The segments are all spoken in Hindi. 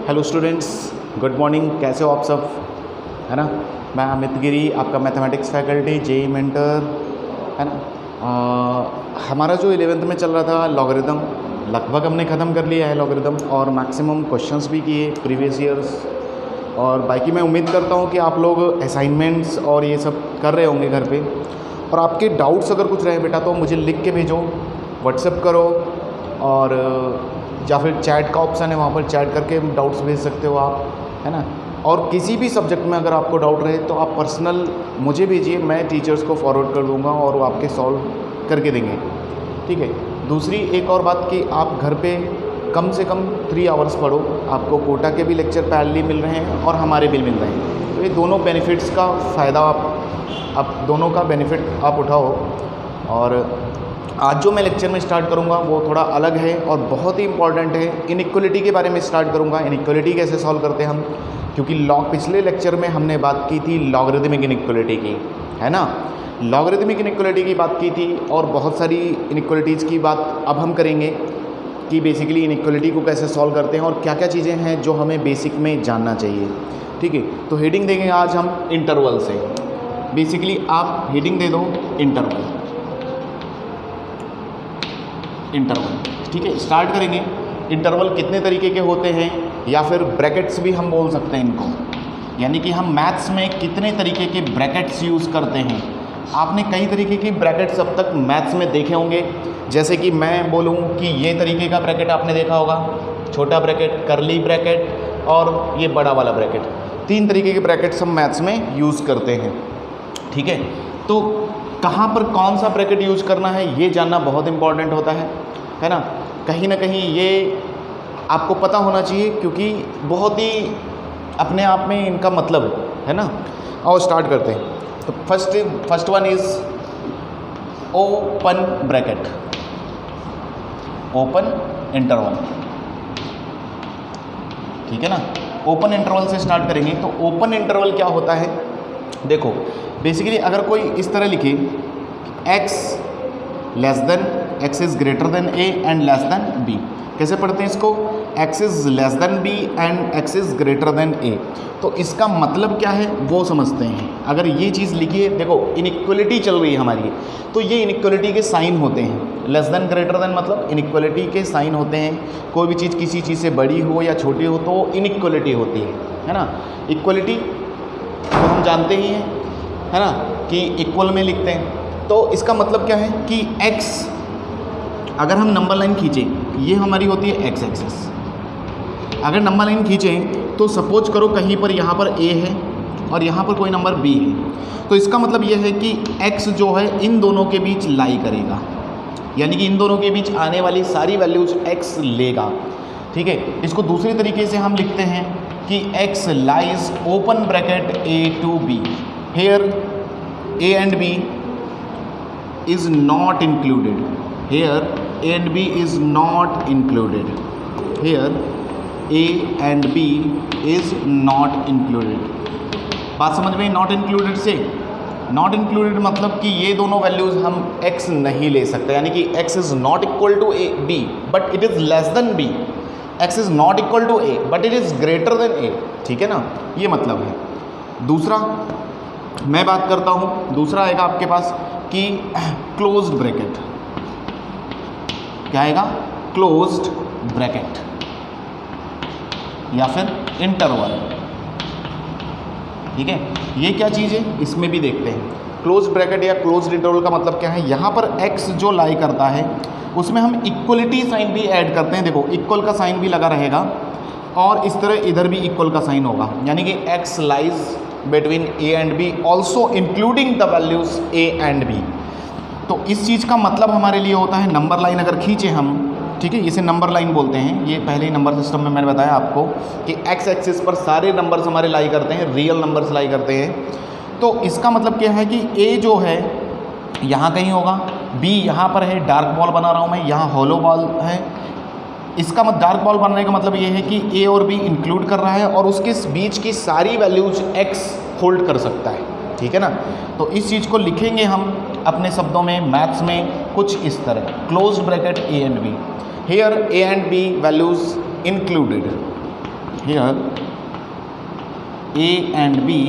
Hello students, good morning. कैसे हो आप सब? है ना। मैं अमित गिरी, आपका मैथमेटिक्स फैकल्टी, जेई मेंटर, है ना। हमारा जो 11th में चल रहा था लॉगरिदम, लगभग हमने ख़त्म कर लिया है लॉगरिदम, और मैक्सिमम क्वेश्चंस भी किए प्रीवियस ईयर्स। और बाकी मैं उम्मीद करता हूँ कि आप लोग असाइनमेंट्स और ये सब कर रहे होंगे घर पे। और आपके डाउट्स अगर कुछ रहे बेटा तो मुझे लिख के भेजो, व्हाट्सएप करो, और या फिर चैट का ऑप्शन है, वहाँ पर चैट करके डाउट्स भेज सकते हो आप, है ना। और किसी भी सब्जेक्ट में अगर आपको डाउट रहे तो आप पर्सनल मुझे भेजिए, मैं टीचर्स को फॉरवर्ड कर दूँगा और वो आपके सॉल्व करके देंगे, ठीक है। दूसरी एक और बात कि आप घर पे कम से कम 3 आवर्स पढ़ो। आपको कोटा के भी लेक्चर पैरेलली मिल रहे हैं और हमारे भी मिल रहे हैं, तो ये दोनों बेनिफिट्स का फ़ायदा आप दोनों का बेनिफिट आप उठाओ। और आज जो मैं लेक्चर में स्टार्ट करूंगा वो थोड़ा अलग है और बहुत ही इंपॉर्टेंट है। इनइक्वलिटी के बारे में स्टार्ट करूंगा। इनइक्वलिटी कैसे सॉल्व करते हैं हम, क्योंकि पिछले लेक्चर में हमने बात की थी लॉगरिदमिक इनइक्वलिटी की, है ना। लॉगरिदमिक इनइक्वलिटी की बात की थी और बहुत सारी इनइक्वलिटीज़ की बात अब हम करेंगे कि बेसिकली इनइक्वलिटी को कैसे सॉल्व करते हैं और क्या क्या चीज़ें हैं जो हमें बेसिक में जानना चाहिए, ठीक है। तो हेडिंग देंगे आज हम इंटरवल से। बेसिकली आप हेडिंग दे दो इंटरवल, ठीक है। स्टार्ट करेंगे। इंटरवल कितने तरीके के होते हैं, या फिर ब्रैकेट्स भी हम बोल सकते हैं इनको, यानी कि हम मैथ्स में कितने तरीके के ब्रैकेट्स यूज़ करते हैं। आपने कई तरीके के ब्रैकेट्स अब तक मैथ्स में देखे होंगे, जैसे कि मैं बोलूँ कि ये तरीके का ब्रैकेट आपने देखा होगा, छोटा ब्रैकेट, करली ब्रैकेट और ये बड़ा वाला ब्रैकेट। 3 तरीके के ब्रैकेट्स हम मैथ्स में यूज़ करते हैं, ठीक है। तो कहाँ पर कौन सा ब्रैकेट यूज़ करना है ये जानना बहुत इंपॉर्टेंट होता है ना। कहीं ना कहीं ये आपको पता होना चाहिए, क्योंकि बहुत ही अपने आप में इनका मतलब है ना। और स्टार्ट करते हैं। तो first one is open bracket, open interval, ठीक है ना। ओपन इंटरवल से स्टार्ट करेंगे। तो ओपन इंटरवल क्या होता है, देखो बेसिकली अगर कोई इस तरह लिखे x is greater than a and less than b, कैसे पढ़ते हैं इसको, x is less than b and x is greater than a। तो इसका मतलब क्या है वो समझते हैं। अगर ये चीज़ लिखिए, देखो इनइक्वलिटी चल रही है हमारी, तो ये इनइक्वलिटी के साइन होते हैं। लेस देन ग्रेटर देन मतलब इनइक्वलिटी के साइन होते हैं। कोई भी चीज़ किसी चीज़ से बड़ी हो या छोटी हो तो इनइक्वलिटी होती है ना। इक्वलिटी तो हम जानते ही हैं, है ना, कि इक्वल में लिखते हैं। तो इसका मतलब क्या है कि x, अगर हम नंबर लाइन खींचें, ये हमारी होती है x एक्सिस। अगर नंबर लाइन खींचें तो सपोज करो कहीं पर यहाँ पर a है और यहाँ पर कोई नंबर b है, तो इसका मतलब ये है कि x जो है इन दोनों के बीच लाई करेगा, यानी कि इन दोनों के बीच आने वाली सारी वैल्यूज x लेगा, ठीक है। इसको दूसरे तरीके से हम लिखते हैं कि x lies open bracket a to b, here a and b is not included, here a and b is not included, here a and b is not included। बात समझ में? नॉट इंक्लूडेड से, नॉट इंक्लूडेड मतलब कि ये दोनों वैल्यूज़ हम x नहीं ले सकते, यानी कि x is not equal to a b but it is less than b, x is not equal to a but it is greater than a, ठीक है ना, ये मतलब है। दूसरा मैं बात करता हूँ, दूसरा आएगा आपके पास कि क्लोज्ड ब्रैकेट, क्या आएगा, क्लोज्ड ब्रैकेट या फिर इंटरवल, ठीक है। ये क्या चीज़ है इसमें भी देखते हैं। क्लोज्ड ब्रैकेट या क्लोज्ड इंटरवल का मतलब क्या है, यहाँ पर x जो लाई करता है उसमें हम इक्वलिटी साइन भी ऐड करते हैं। देखो इक्वल का साइन भी लगा रहेगा और इस तरह इधर भी इक्वल का साइन होगा, यानी कि x lies between a and b also including the values a and b। तो इस चीज़ का मतलब हमारे लिए होता है, नंबर लाइन अगर खींचे हम, ठीक है, इसे नंबर लाइन बोलते हैं। ये पहले ही नंबर सिस्टम में मैंने बताया आपको कि x एक्सिस पर सारे नंबर्स हमारे लाई करते हैं, रियल नंबर्स लाई करते हैं। तो इसका मतलब क्या है कि a जो है यहाँ कहीं होगा, b यहाँ पर है, डार्क बॉल बना रहा हूँ मैं, यहाँ हॉलो बॉल है। इसका डार्क बॉल बनने का मतलब ये है कि a और b इंक्लूड कर रहा है और उसके बीच की सारी वैल्यूज x होल्ड कर सकता है, ठीक है ना। तो इस चीज़ को लिखेंगे हम अपने शब्दों में मैथ्स में कुछ इस तरह, closed bracket a and b, here a and b values included, here A and B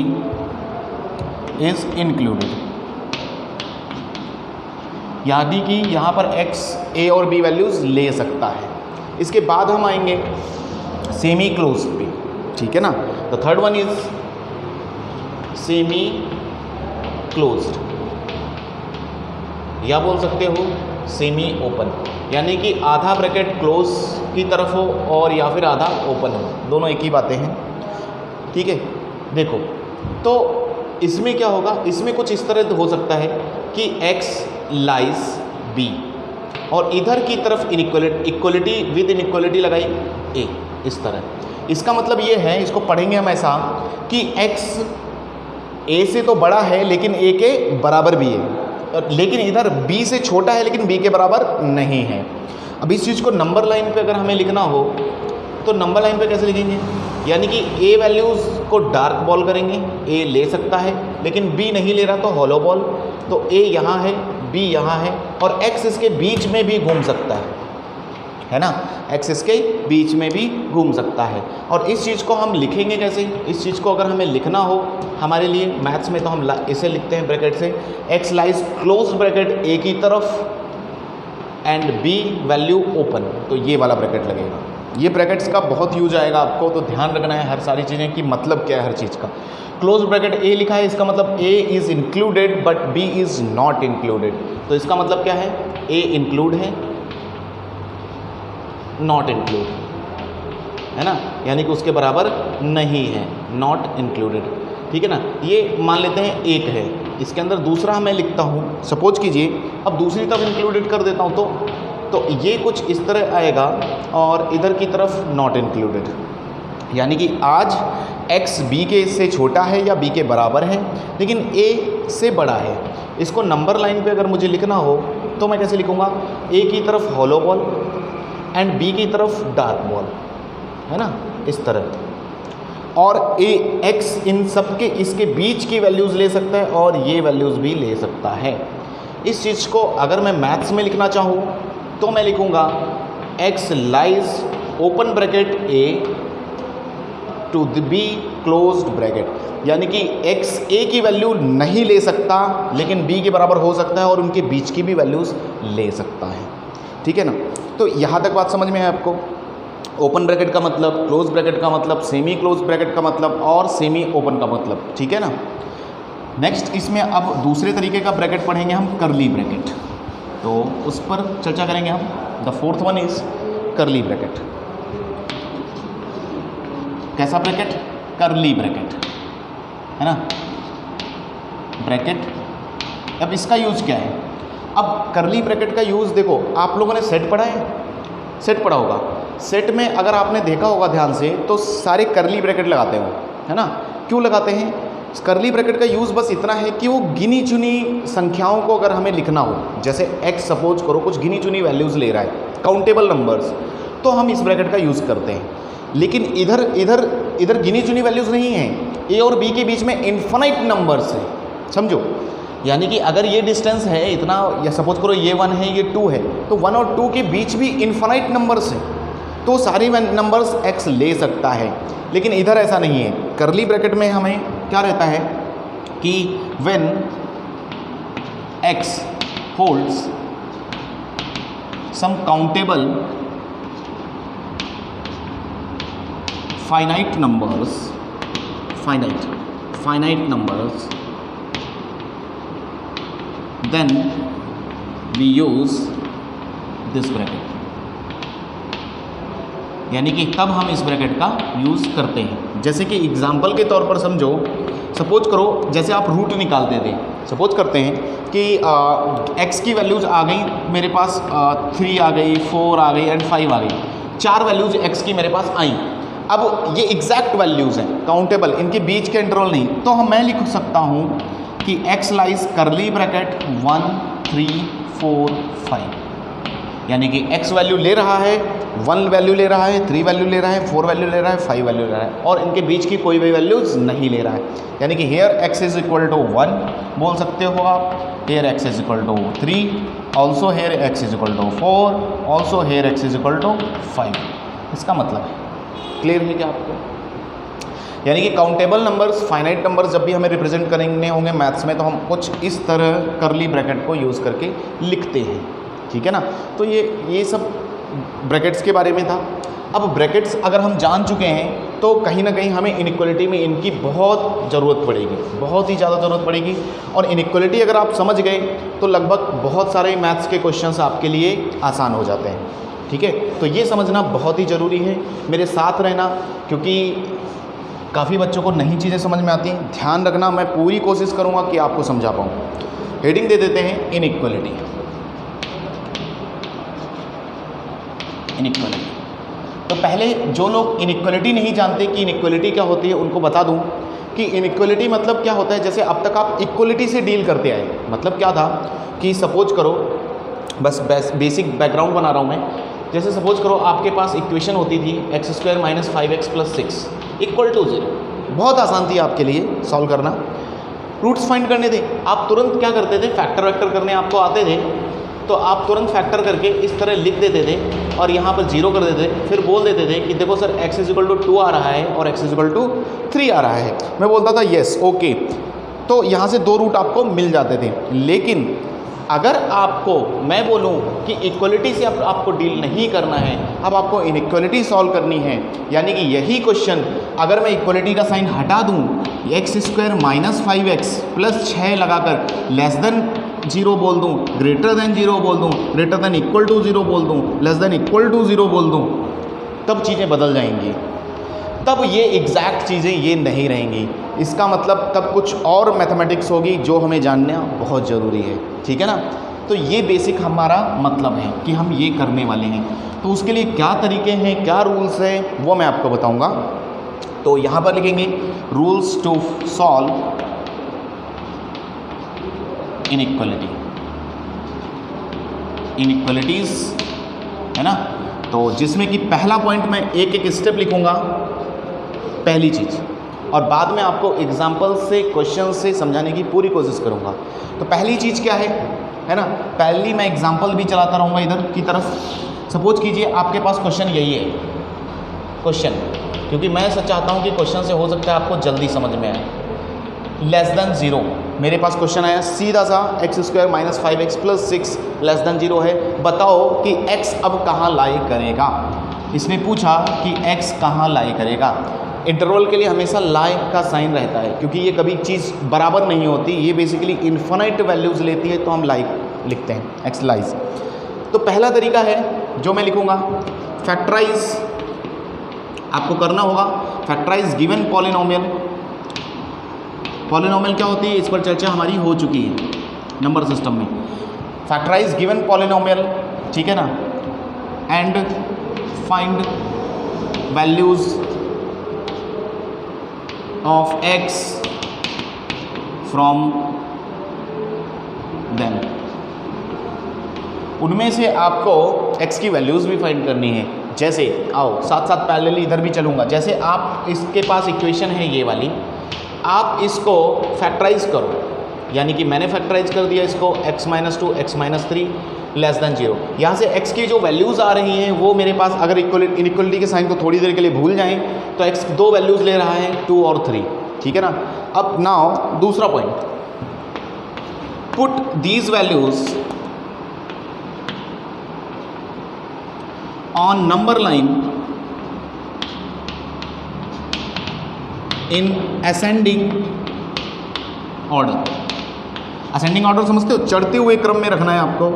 is included, यानी कि यहाँ पर x a और b वैल्यूज़ ले सकता है। इसके बाद हम आएंगे सेमी क्लोज्ड पे, ठीक है ना। The third one is semi closed, या बोल सकते हो सेमी ओपन, यानी कि आधा ब्रैकेट क्लोज की तरफ हो और या फिर आधा ओपन हो, दोनों एक ही बातें हैं, ठीक है। देखो तो इसमें क्या होगा, इसमें कुछ इस तरह हो सकता है कि x लाइज b और इधर की तरफ इक्वलिटी विद इनइक्वलिटी लगाई a, इस तरह। इसका मतलब ये है, इसको पढ़ेंगे हम ऐसा कि x a से तो बड़ा है लेकिन a के बराबर भी है, लेकिन इधर b से छोटा है लेकिन b के बराबर नहीं है। अब इस चीज़ को नंबर लाइन पे अगर हमें लिखना हो तो नंबर लाइन पे कैसे लिखेंगे, यानी कि a वैल्यूज़ को डार्क बॉल करेंगे, a ले सकता है लेकिन b नहीं ले रहा तो हॉलो बॉल, तो a यहाँ है b यहाँ है और x इसके बीच में भी घूम सकता है ना, x इसके बीच में भी घूम सकता है। और इस चीज़ को हम लिखेंगे कैसे, इस चीज़ को अगर हमें लिखना हो हमारे लिए मैथ्स में तो हम इसे लिखते हैं ब्रैकेट से, x lies close bracket a की तरफ एंड b वैल्यू ओपन, तो ये वाला ब्रैकेट लगेगा। ये ब्रैकेट्स का बहुत यूज आएगा आपको, तो ध्यान रखना है हर सारी चीज़ें कि मतलब क्या है हर चीज़ का। क्लोज ब्रैकेट a लिखा है, इसका मतलब a is included but b is not included, तो इसका मतलब क्या है, a इंक्लूड है नॉट इंक्लूड, है ना, यानी कि उसके बराबर नहीं है, नॉट इंक्लूडेड, ठीक है ना। ये मान लेते हैं एक है, इसके अंदर दूसरा मैं लिखता हूँ, सपोज कीजिए अब दूसरी तरफ इंक्लूडेड कर देता हूँ तो ये कुछ इस तरह आएगा और इधर की तरफ नॉट इंक्लूडेड, यानी कि आज x b के से छोटा है या b के बराबर है लेकिन a से बड़ा है। इसको नंबर लाइन पे अगर मुझे लिखना हो तो मैं कैसे लिखूँगा, a की तरफ हॉलो बॉल एंड b की तरफ डार्क बॉल, है ना, इस तरह। और x इन सब के इसके बीच की वैल्यूज़ ले सकता है और ये वैल्यूज़ भी ले सकता है। इस चीज़ को अगर मैं मैथ्स में लिखना चाहूँ तो मैं लिखूँगा x lies open bracket a to the b closed bracket, यानी कि x a की वैल्यू नहीं ले सकता लेकिन b के बराबर हो सकता है और उनके बीच की भी वैल्यूज़ ले सकता है, ठीक है ना। तो यहाँ तक बात समझ में है आपको, ओपन ब्रैकेट का मतलब, क्लोज ब्रैकेट का मतलब, सेमी क्लोज ब्रैकेट का मतलब और सेमी ओपन का मतलब, ठीक है ना। नेक्स्ट इसमें अब दूसरे तरीके का ब्रैकेट पढ़ेंगे हम, करली ब्रैकेट, तो उस पर चर्चा करेंगे हम। द फोर्थ वन इज करली ब्रैकेट। कैसा ब्रैकेट, करली ब्रैकेट, है ना, ब्रैकेट। अब इसका यूज़ क्या है, अब करली ब्रैकेट का यूज़ देखो, आप लोगों ने सेट पढ़ा है, सेट पढ़ा होगा, सेट में अगर आपने देखा होगा ध्यान से तो सारे करली ब्रैकेट लगाते हो, है ना। क्यों लगाते हैं, करली ब्रैकेट का यूज़ बस इतना है कि वो गिनी चुनी संख्याओं को अगर हमें लिखना हो, जैसे x सपोज करो कुछ गिनी चुनी वैल्यूज़ ले रहा है, काउंटेबल नंबर्स, तो हम इस ब्रैकेट का यूज़ करते हैं। लेकिन इधर इधर इधर गिनी चुनी वैल्यूज़ नहीं हैं, a और b के बीच में इन्फिनाइट नंबर्स है, समझो, यानी कि अगर ये डिस्टेंस है इतना, या सपोज करो ये 1 है ये 2 है, तो 1 और 2 के बीच भी इन्फिनाइट नंबर्स हैं, तो सारे नंबर्स x ले सकता है। लेकिन इधर ऐसा नहीं है, करली ब्रैकेट में हमें क्या रहता है कि when x holds some countable finite numbers then we use this bracket, यानी कि तब हम इस ब्रैकेट का यूज़ करते हैं। जैसे कि एग्जाम्पल के तौर पर समझो, सपोज करो जैसे आप रूट निकालते थे, सपोज करते हैं कि x की वैल्यूज़ आ गई मेरे पास, 3 आ गई, 4 आ गई एंड 5 आ गई, 4 वैल्यूज़ x की मेरे पास आई। अब ये एग्जैक्ट वैल्यूज़ हैं, काउंटेबल, इनके बीच के इंटरवल नहीं, तो हम मैं लिख सकता हूँ कि x लाइज करली ब्रैकेट 1 3 4 5, यानी कि x वैल्यू ले रहा है, 1 वैल्यू ले रहा है, 3 वैल्यू ले रहा है, 4 वैल्यू ले रहा है, 5 वैल्यू ले रहा है और इनके बीच की कोई भी वैल्यूज़ नहीं ले रहा है, यानी कि here x is equal to 1 बोल सकते हो आप, here x is equal to 3, also here x is equal to 4, also here x is equal to 5, इसका मतलब है, क्लियर है क्या आपको? यानी कि काउंटेबल नंबर्स, फाइनाइट नंबर्स जब भी हमें रिप्रेजेंट करने होंगे मैथ्स में, तो हम कुछ इस तरह करली ब्रैकेट को यूज़ करके लिखते हैं, ठीक है ना। तो ये सब ब्रैकेट्स के बारे में था। अब ब्रैकेट्स अगर हम जान चुके हैं तो कहीं ना कहीं हमें इनइक्वालिटी में इनकी बहुत ज़रूरत पड़ेगी, बहुत ही ज़्यादा ज़रूरत पड़ेगी। और इनइक्वालिटी अगर आप समझ गए तो लगभग बहुत सारे मैथ्स के क्वेश्चंस आपके लिए आसान हो जाते हैं, ठीक है। तो ये समझना बहुत ही ज़रूरी है, मेरे साथ रहना, क्योंकि काफ़ी बच्चों को नई चीज़ें समझ में आती हैं। ध्यान रखना, मैं पूरी कोशिश करूँगा कि आपको समझा पाऊँ। हेडिंग दे देते हैं इनइक्वालिटी। इनइक्वालिटी, तो पहले जो लोग इनइक्वालिटी नहीं जानते कि इनइक्वालिटी क्या होती है, उनको बता दूं कि इनइक्वालिटी मतलब क्या होता है। जैसे अब तक आप इक्वलिटी से डील करते आए, मतलब क्या था कि सपोज करो, बस बेसिक बैकग्राउंड बना रहा हूँ मैं। जैसे सपोज करो आपके पास इक्वेशन होती थी x² - 5x + 6 = 0। बहुत आसान थी आपके लिए सॉल्व करना। रूट्स फाइंड करने थे, आप तुरंत क्या करते थे, फैक्टर वैक्टर करने आपको आते थे, तो आप तुरंत फैक्टर करके इस तरह लिख देते थे और यहाँ पर 0 कर देते, फिर बोल देते थे कि देखो सर x = 2 आ रहा है और x = 3 आ रहा है। मैं बोलता था येस ओके, तो यहाँ से 2 रूट आपको मिल जाते थे। लेकिन अगर आपको मैं बोलूँ कि इक्वलिटी से अब आपको डील नहीं करना है, अब आपको इनइक्वालिटी सॉल्व करनी है, यानी कि यही क्वेश्चन अगर मैं इक्वलिटी का साइन हटा दूँ, x² - 5x + 6 लगाकर <0 बोल दूँ, >0 बोल दूँ, > 0 बोल दूँ, <= 0 बोल दूँ, तब चीज़ें बदल जाएंगी। तब ये एग्जैक्ट चीज़ें ये नहीं रहेंगी। इसका मतलब तब कुछ और मैथमेटिक्स होगी जो हमें जानना बहुत ज़रूरी है, ठीक है ना। तो ये बेसिक हमारा मतलब है कि हम ये करने वाले हैं। तो उसके लिए क्या तरीके हैं, क्या रूल्स हैं, वो मैं आपको बताऊंगा। तो यहाँ पर लिखेंगे rules to solve inequality, inequalities, है ना। तो जिसमें कि पहला पॉइंट मैं एक एक स्टेप लिखूंगा, पहली चीज़, और बाद में आपको एग्जाम्पल से, क्वेश्चन से समझाने की पूरी कोशिश करूंगा। तो पहली चीज़ क्या है ना, पहली मैं एग्जाम्पल भी चलाता रहूँगा इधर की तरफ। सपोज कीजिए आपके पास क्वेश्चन यही है, क्वेश्चन, क्योंकि मैं सच चाहता हूँ कि क्वेश्चन से हो सकता है आपको जल्दी समझ में आए। <0 मेरे पास क्वेश्चन आया सीधा सा, x² - 5x + 6 <0 है, बताओ कि x अब कहाँ लाई करेगा। इसने पूछा कि x कहाँ लाई करेगा। इंटरवल के लिए हमेशा लाई का साइन रहता है, क्योंकि ये कभी चीज़ बराबर नहीं होती, ये बेसिकली इन्फिनाइट वैल्यूज़ लेती है, तो हम लाई लिखते हैं, x लाइज। तो पहला तरीका है जो मैं लिखूँगा, फैक्टराइज आपको करना होगा। Factorise given polynomial. पॉलिनोमियल क्या होती है, इस पर चर्चा हमारी हो चुकी है नंबर सिस्टम में। फैक्टराइज गिवन पॉलिनोमियल, ठीक है ना, and find values of x from them. उनमें से आपको x की वैल्यूज़ भी फाइंड करनी है। जैसे आओ साथ साथ पैरेलली इधर भी चलूँगा। जैसे आप इसके पास इक्वेशन है ये वाली, आप इसको फैक्टराइज करो, यानी कि मैंने फैक्टराइज कर दिया इसको, x - 2 x - 3 <0। यहाँ से x की जो वैल्यूज़ आ रही हैं वो मेरे पास, अगर इनइक्वालिटी के साइन को थोड़ी देर के लिए भूल जाएं तो x 2 वैल्यूज़ ले रहा है, 2 और 3, ठीक है ना। अब नाउ दूसरा point, put these values on number line in ascending order. Ascending order समझते हो, चढ़ते हुए क्रम में रखना है आपको,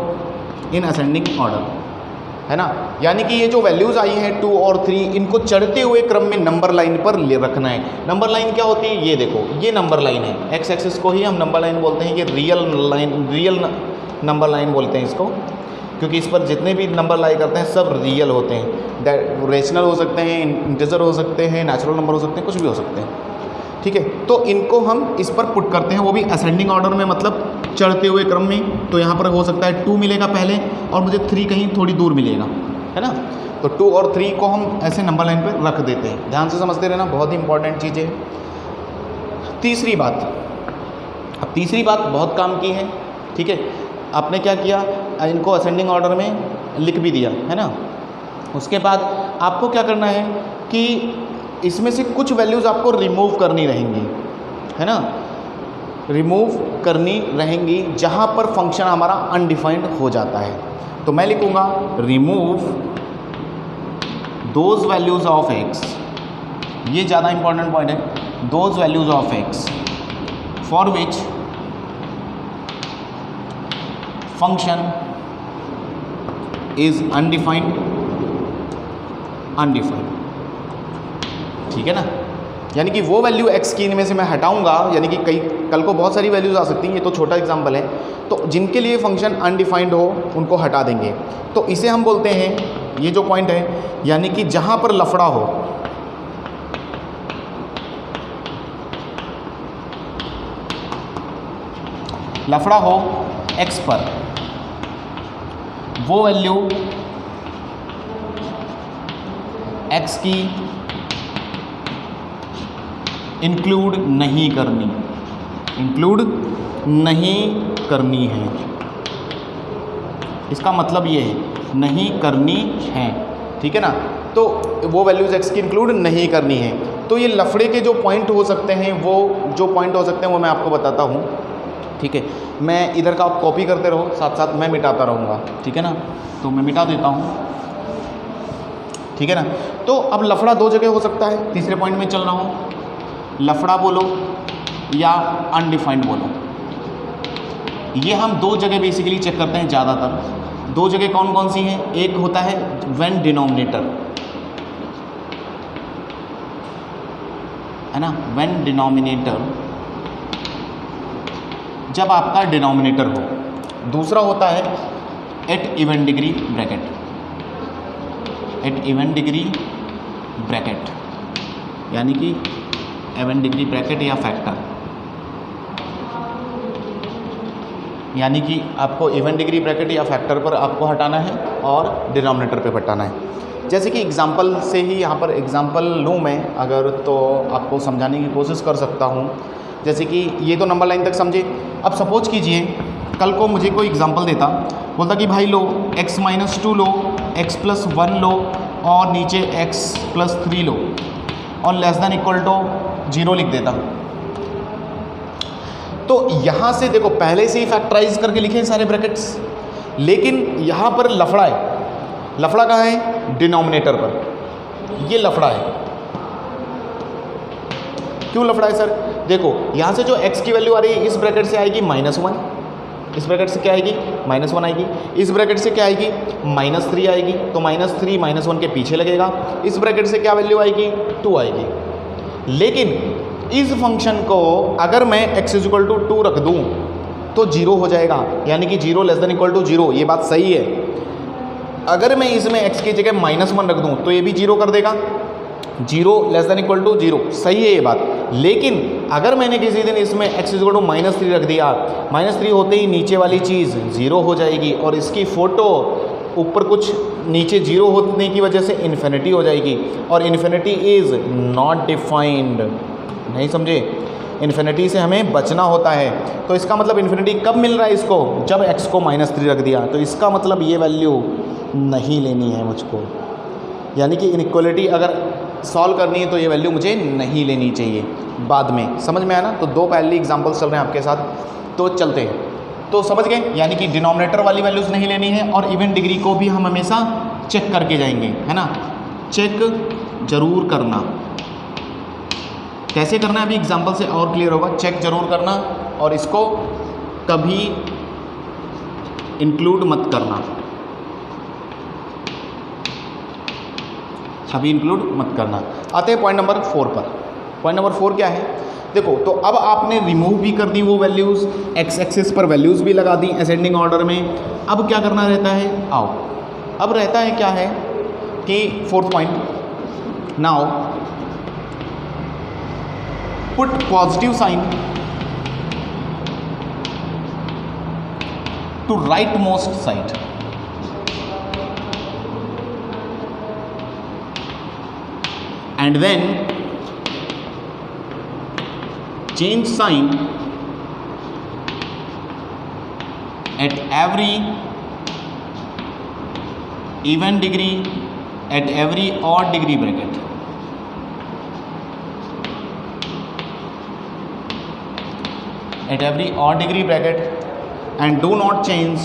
इन असेंडिंग ऑर्डर, है ना। यानी कि ये जो वैल्यूज़ आई हैं 2 और 3, इनको चढ़ते हुए क्रम में नंबर लाइन पर ले रखना है। नंबर लाइन क्या होती है, ये देखो, ये नंबर लाइन है, एक्स एक्सिस को ही हम नंबर लाइन बोलते हैं। ये रियल नंबर लाइन बोलते हैं इसको, क्योंकि इस पर जितने भी नंबर लाई करते हैं सब रियल होते हैं। रेशनल हो सकते हैं, इंटीजर हो सकते हैं, नेचुरल नंबर हो सकते हैं, कुछ भी हो सकते हैं, ठीक है। तो इनको हम इस पर पुट करते हैं, वो भी असेंडिंग ऑर्डर में, मतलब चढ़ते हुए क्रम में। तो यहाँ पर हो सकता है 2 मिलेगा पहले और मुझे 3 कहीं थोड़ी दूर मिलेगा, है ना। तो 2 और 3 को हम ऐसे नंबर लाइन पर रख देते हैं। ध्यान से समझते रहना, बहुत ही इंपॉर्टेंट चीज़ है। तीसरी बात, अब तीसरी बात बहुत काम की है, ठीक है। आपने क्या किया, इनको असेंडिंग ऑर्डर में लिख भी दिया, है ना। उसके बाद आपको क्या करना है कि इसमें से कुछ वैल्यूज़ आपको रिमूव करनी रहेंगी, है ना, रिमूव करनी रहेंगी जहाँ पर फंक्शन हमारा अनडिफाइंड हो जाता है। तो मैं लिखूँगा remove those values of x, ये ज़्यादा इंपॉर्टेंट पॉइंट है, those values of x for which function is undefined, ठीक है ना। यानी कि वो वैल्यू x की इनमें से मैं हटाऊंगा, यानी कि कई कल को बहुत सारी वैल्यूज़ आ सकती हैं, ये तो छोटा एग्जांपल है, तो जिनके लिए फंक्शन अनडिफाइंड हो उनको हटा देंगे। तो इसे हम बोलते हैं, ये जो पॉइंट है, यानी कि जहाँ पर लफड़ा हो, लफड़ा हो x पर, वो वैल्यू x की इंक्लूड नहीं करनी, इंक्लूड नहीं करनी है। इसका मतलब ये है नहीं करनी है, ठीक है ना। तो वो वैल्यूज़ x की इंक्लूड नहीं करनी है। तो ये लफड़े के जो पॉइंट हो सकते हैं, वो जो पॉइंट हो सकते हैं वो मैं आपको बताता हूँ, ठीक है। मैं इधर का आप कॉपी करते रहो, साथ साथ मैं मिटाता रहूँगा, ठीक है ना। तो मैं मिटा देता हूँ, ठीक है ना। तो अब लफड़ा दो जगह हो सकता है, तीसरे पॉइंट में चल रहा हूँ, लफड़ा बोलो या अनडिफाइंड बोलो, ये हम दो जगह बेसिकली चेक करते हैं ज़्यादातर। दो जगह कौन कौन सी हैं? एक होता है व्हेन डिनोमिनेटर, है ना, व्हेन डिनोमिनेटर, जब आपका डिनोमिनेटर हो। दूसरा होता है at even degree bracket, at even degree bracket, यानी कि इवन डिग्री ब्रैकेट या फैक्टर, यानी कि आपको इवन डिग्री ब्रैकेट या फैक्टर पर आपको हटाना है और डिनोमिनेटर पे हटाना है। जैसे कि एग्जांपल से ही यहाँ पर एग्जांपल लूँ मैं अगर, तो आपको समझाने की कोशिश कर सकता हूँ। जैसे कि ये तो नंबर लाइन तक समझे। अब सपोज कीजिए कल को मुझे कोई एग्जांपल देता, बोलता कि भाई लो x-2 लो, x+1 लो और नीचे x+3 लो और लेस देन इक्वल टू 0 लिख देता। तो यहाँ से देखो पहले से ही फैक्टराइज करके लिखे सारे ब्रैकेट्स, लेकिन यहाँ पर लफड़ा है। लफड़ा कहाँ है? डिनोमिनेटर पर। ये लफड़ा है। क्यों लफड़ा है सर? देखो यहाँ से जो x की वैल्यू आ रही है इस ब्रैकेट से आएगी -1, इस ब्रैकेट से क्या आएगी? -1 आएगी। इस ब्रैकेट से क्या आएगी? -3 आएगी। तो -3 -1 के पीछे लगेगा। इस ब्रैकेट से क्या वैल्यू आएगी? 2 आएगी। लेकिन इस फंक्शन को अगर मैं x = 2 रख दूं तो 0 हो जाएगा, यानी कि 0 < 0। ये बात सही है। अगर मैं इसमें x की जगह -1 रख दूं तो ये भी 0 कर देगा, 0 < 0। सही है ये बात। लेकिन अगर मैंने किसी दिन इसमें x = -3 रख दिया, -3 होते ही नीचे वाली चीज़ 0 हो जाएगी और इसकी फ़ोटो ऊपर कुछ नीचे 0 होने की वजह से इन्फिनिटी हो जाएगी, और इन्फिनिटी इज़ नॉट डिफाइंड। नहीं समझे? इन्फिनिटी से हमें बचना होता है। तो इसका मतलब इन्फिनिटी कब मिल रहा है इसको? जब x को -3 रख दिया। तो इसका मतलब ये वैल्यू नहीं लेनी है मुझको, यानी कि इनइक्वालिटी अगर सॉल्व करनी है तो ये वैल्यू मुझे नहीं लेनी चाहिए। बाद में समझ में आया ना? तो दो पहले एग्जांपल्स चल रहे हैं आपके साथ, तो चलते हैं। तो समझ गए, यानी कि डिनोमिनेटर वाली वैल्यूज़ नहीं लेनी है और इवन डिग्री को भी हम हमेशा चेक करके जाएंगे, है ना। चेक जरूर करना। कैसे करना है अभी एग्जांपल से और क्लियर होगा। चेक जरूर करना और इसको कभी इंक्लूड मत करना, कभी इंक्लूड मत करना। आते हैं पॉइंट नंबर 4 पर। पॉइंट नंबर 4 क्या है? देखो, तो अब आपने रिमूव भी कर दी वो वैल्यूज़, एक्स एक्सिस पर वैल्यूज़ भी लगा दी असेंडिंग ऑर्डर में। अब क्या करना रहता है? आओ, अब रहता है क्या है कि 4th point, now put positive sign to right most side. And then change sign at every even degree at every odd degree bracket, at every odd degree bracket, and do not change,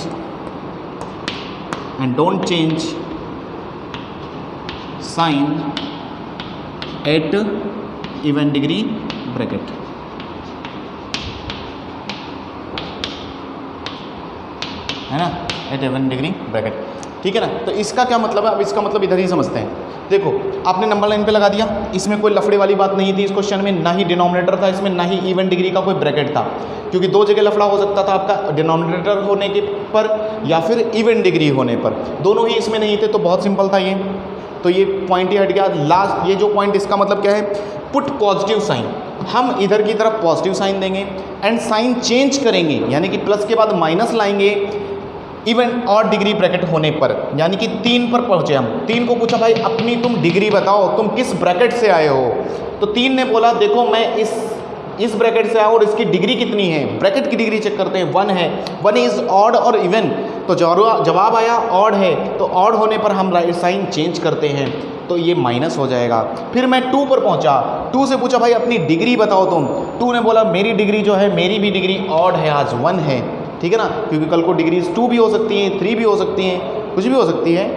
and don't change sign at even degree bracket. है ना, एट इवन डिग्री ब्रैकेट, ठीक है ना। तो इसका क्या मतलब है, अब इसका मतलब इधर ही समझते हैं। देखो आपने नंबर लाइन पे लगा दिया, इसमें कोई लफड़े वाली बात नहीं थी इस क्वेश्चन में, ना ही डिनोमिनेटर था इसमें, ना ही इवन डिग्री का कोई ब्रैकेट था, क्योंकि दो जगह लफड़ा हो सकता था आपका, डिनोमिनेटर होने के पर या फिर इवन डिग्री होने पर, दोनों ही इसमें नहीं थे। तो बहुत सिंपल था ये, तो ये पॉइंट ही हट गया। लास्ट ये जो पॉइंट, इसका मतलब क्या है, पुट पॉजिटिव साइन, हम इधर की तरफ पॉजिटिव साइन देंगे एंड साइन चेंज करेंगे, यानी कि प्लस के बाद माइनस लाएंगे इवन और डिग्री ब्रैकेट होने पर, यानी कि 3 पर पहुंचे हम। 3 को पूछा भाई अपनी तुम डिग्री बताओ, तुम किस ब्रैकेट से आए हो, तो 3 ने बोला देखो मैं इस ब्रैकेट से आया और इसकी डिग्री कितनी है, ब्रैकेट की डिग्री चेक करते हैं, 1 है, 1 इज़ ऑड और इवन, तो जवाब आया ऑड है, तो ऑड होने पर हम राइट साइन चेंज करते हैं, तो ये माइनस हो जाएगा। फिर मैं 2 पर पहुंचा, 2 से पूछा भाई अपनी डिग्री बताओ तुम, 2 ने बोला मेरी डिग्री जो है, मेरी भी डिग्री ऑड है, आज 1 है, ठीक है ना, क्योंकि कल को डिग्रीज 2 भी हो सकती हैं, 3 भी हो सकती हैं, कुछ भी हो सकती है।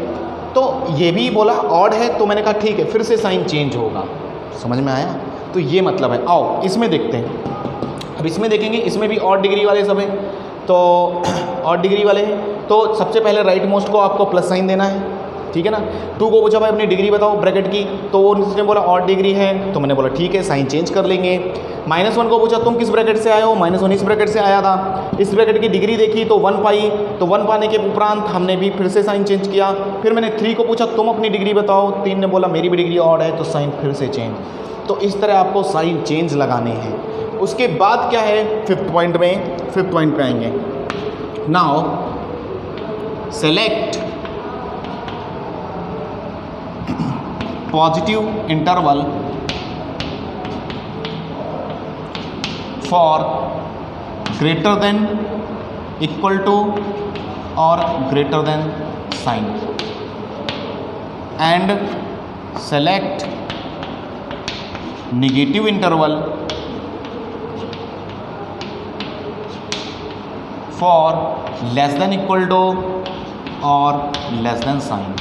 तो ये भी बोला ऑड है, तो मैंने कहा ठीक है, फिर से साइन चेंज होगा। समझ में आया? तो ये मतलब है। आओ इसमें देखते हैं, अब इसमें देखेंगे, इसमें भी ऑड डिग्री वाले सब हैं, तो ऑड डिग्री वाले हैं, तो सबसे पहले राइट मोस्ट को आपको प्लस साइन देना है, ठीक है ना। 2 को पूछा भाई अपनी डिग्री बताओ ब्रैकेट की, तो उसने बोला ऑड डिग्री है, तो मैंने बोला ठीक है साइन चेंज कर लेंगे। -1 को पूछा तुम किस ब्रैकेट से आए हो, -1 इस ब्रैकेट से आया था, इस ब्रैकेट की डिग्री देखी तो 1 पाई, तो 1 पाने के उपरांत हमने भी फिर से साइन चेंज किया। फिर मैंने 3 को पूछा तुम अपनी डिग्री बताओ, 3 ने बोला मेरी भी डिग्री ऑड है, तो साइन फिर से चेंज। तो इस तरह आपको साइन चेंज लगाने हैं। उसके बाद क्या है, 5th पॉइंट पे आएंगे। Now select positive interval for greater than, equal to और greater than sign, and select negative interval for less than equal to और लेस देन साइन।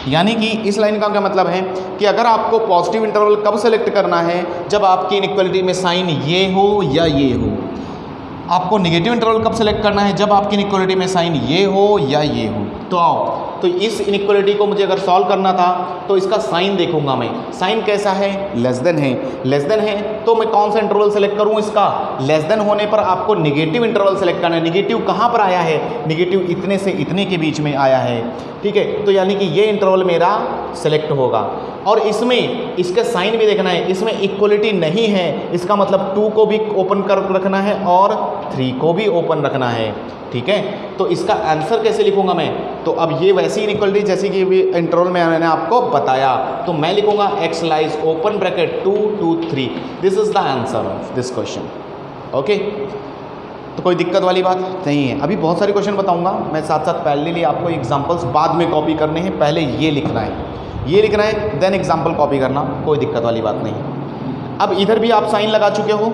यानी कि इस लाइन का क्या मतलब है कि अगर आपको पॉजिटिव इंटरवल कब सेलेक्ट करना है, जब आपकी इनइक्वालिटी में साइन ये हो या ये हो। आपको नेगेटिव इंटरवल कब सेलेक्ट करना है, जब आपकी इनइक्वालिटी में साइन ये हो या ये हो। तो आओ, तो इस इनइक्वालिटी को मुझे अगर सॉल्व करना था तो इसका साइन देखूंगा मैं, साइन कैसा है, लेस देन है, लेस देन है, तो मैं कौन सा इंटरवल सेलेक्ट करूं, इसका लेस देन होने पर आपको नेगेटिव इंटरवल सेलेक्ट करना है। नेगेटिव कहाँ पर आया है, नेगेटिव इतने से इतने के बीच में आया है, ठीक है। तो यानी कि ये इंटरवल मेरा सेलेक्ट होगा, और इसमें इसका साइन भी देखना है, इसमें इक्वलिटी नहीं है, इसका मतलब 2 को भी ओपन कर रखना है और 3 को भी ओपन रखना है, ठीक है। तो इसका आंसर कैसे लिखूंगा मैं, तो अब ये वैसी इनइक्वालिटी जैसी कि इंटरवल में मैंने आपको बताया, तो मैं लिखूंगा x lies open bracket 2 2 3, this is the answer of this question. Okay, तो कोई दिक्कत वाली बात नहीं है। अभी बहुत सारे क्वेश्चन बताऊंगा मैं, साथ साथ पैरेलली आपको एग्जांपल्स बाद में कॉपी करने हैं, पहले ये लिखना है, ये लिखना है, देन एग्जाम्पल कॉपी करना, कोई दिक्कत वाली बात नहीं। अब इधर भी आप साइन लगा चुके हो,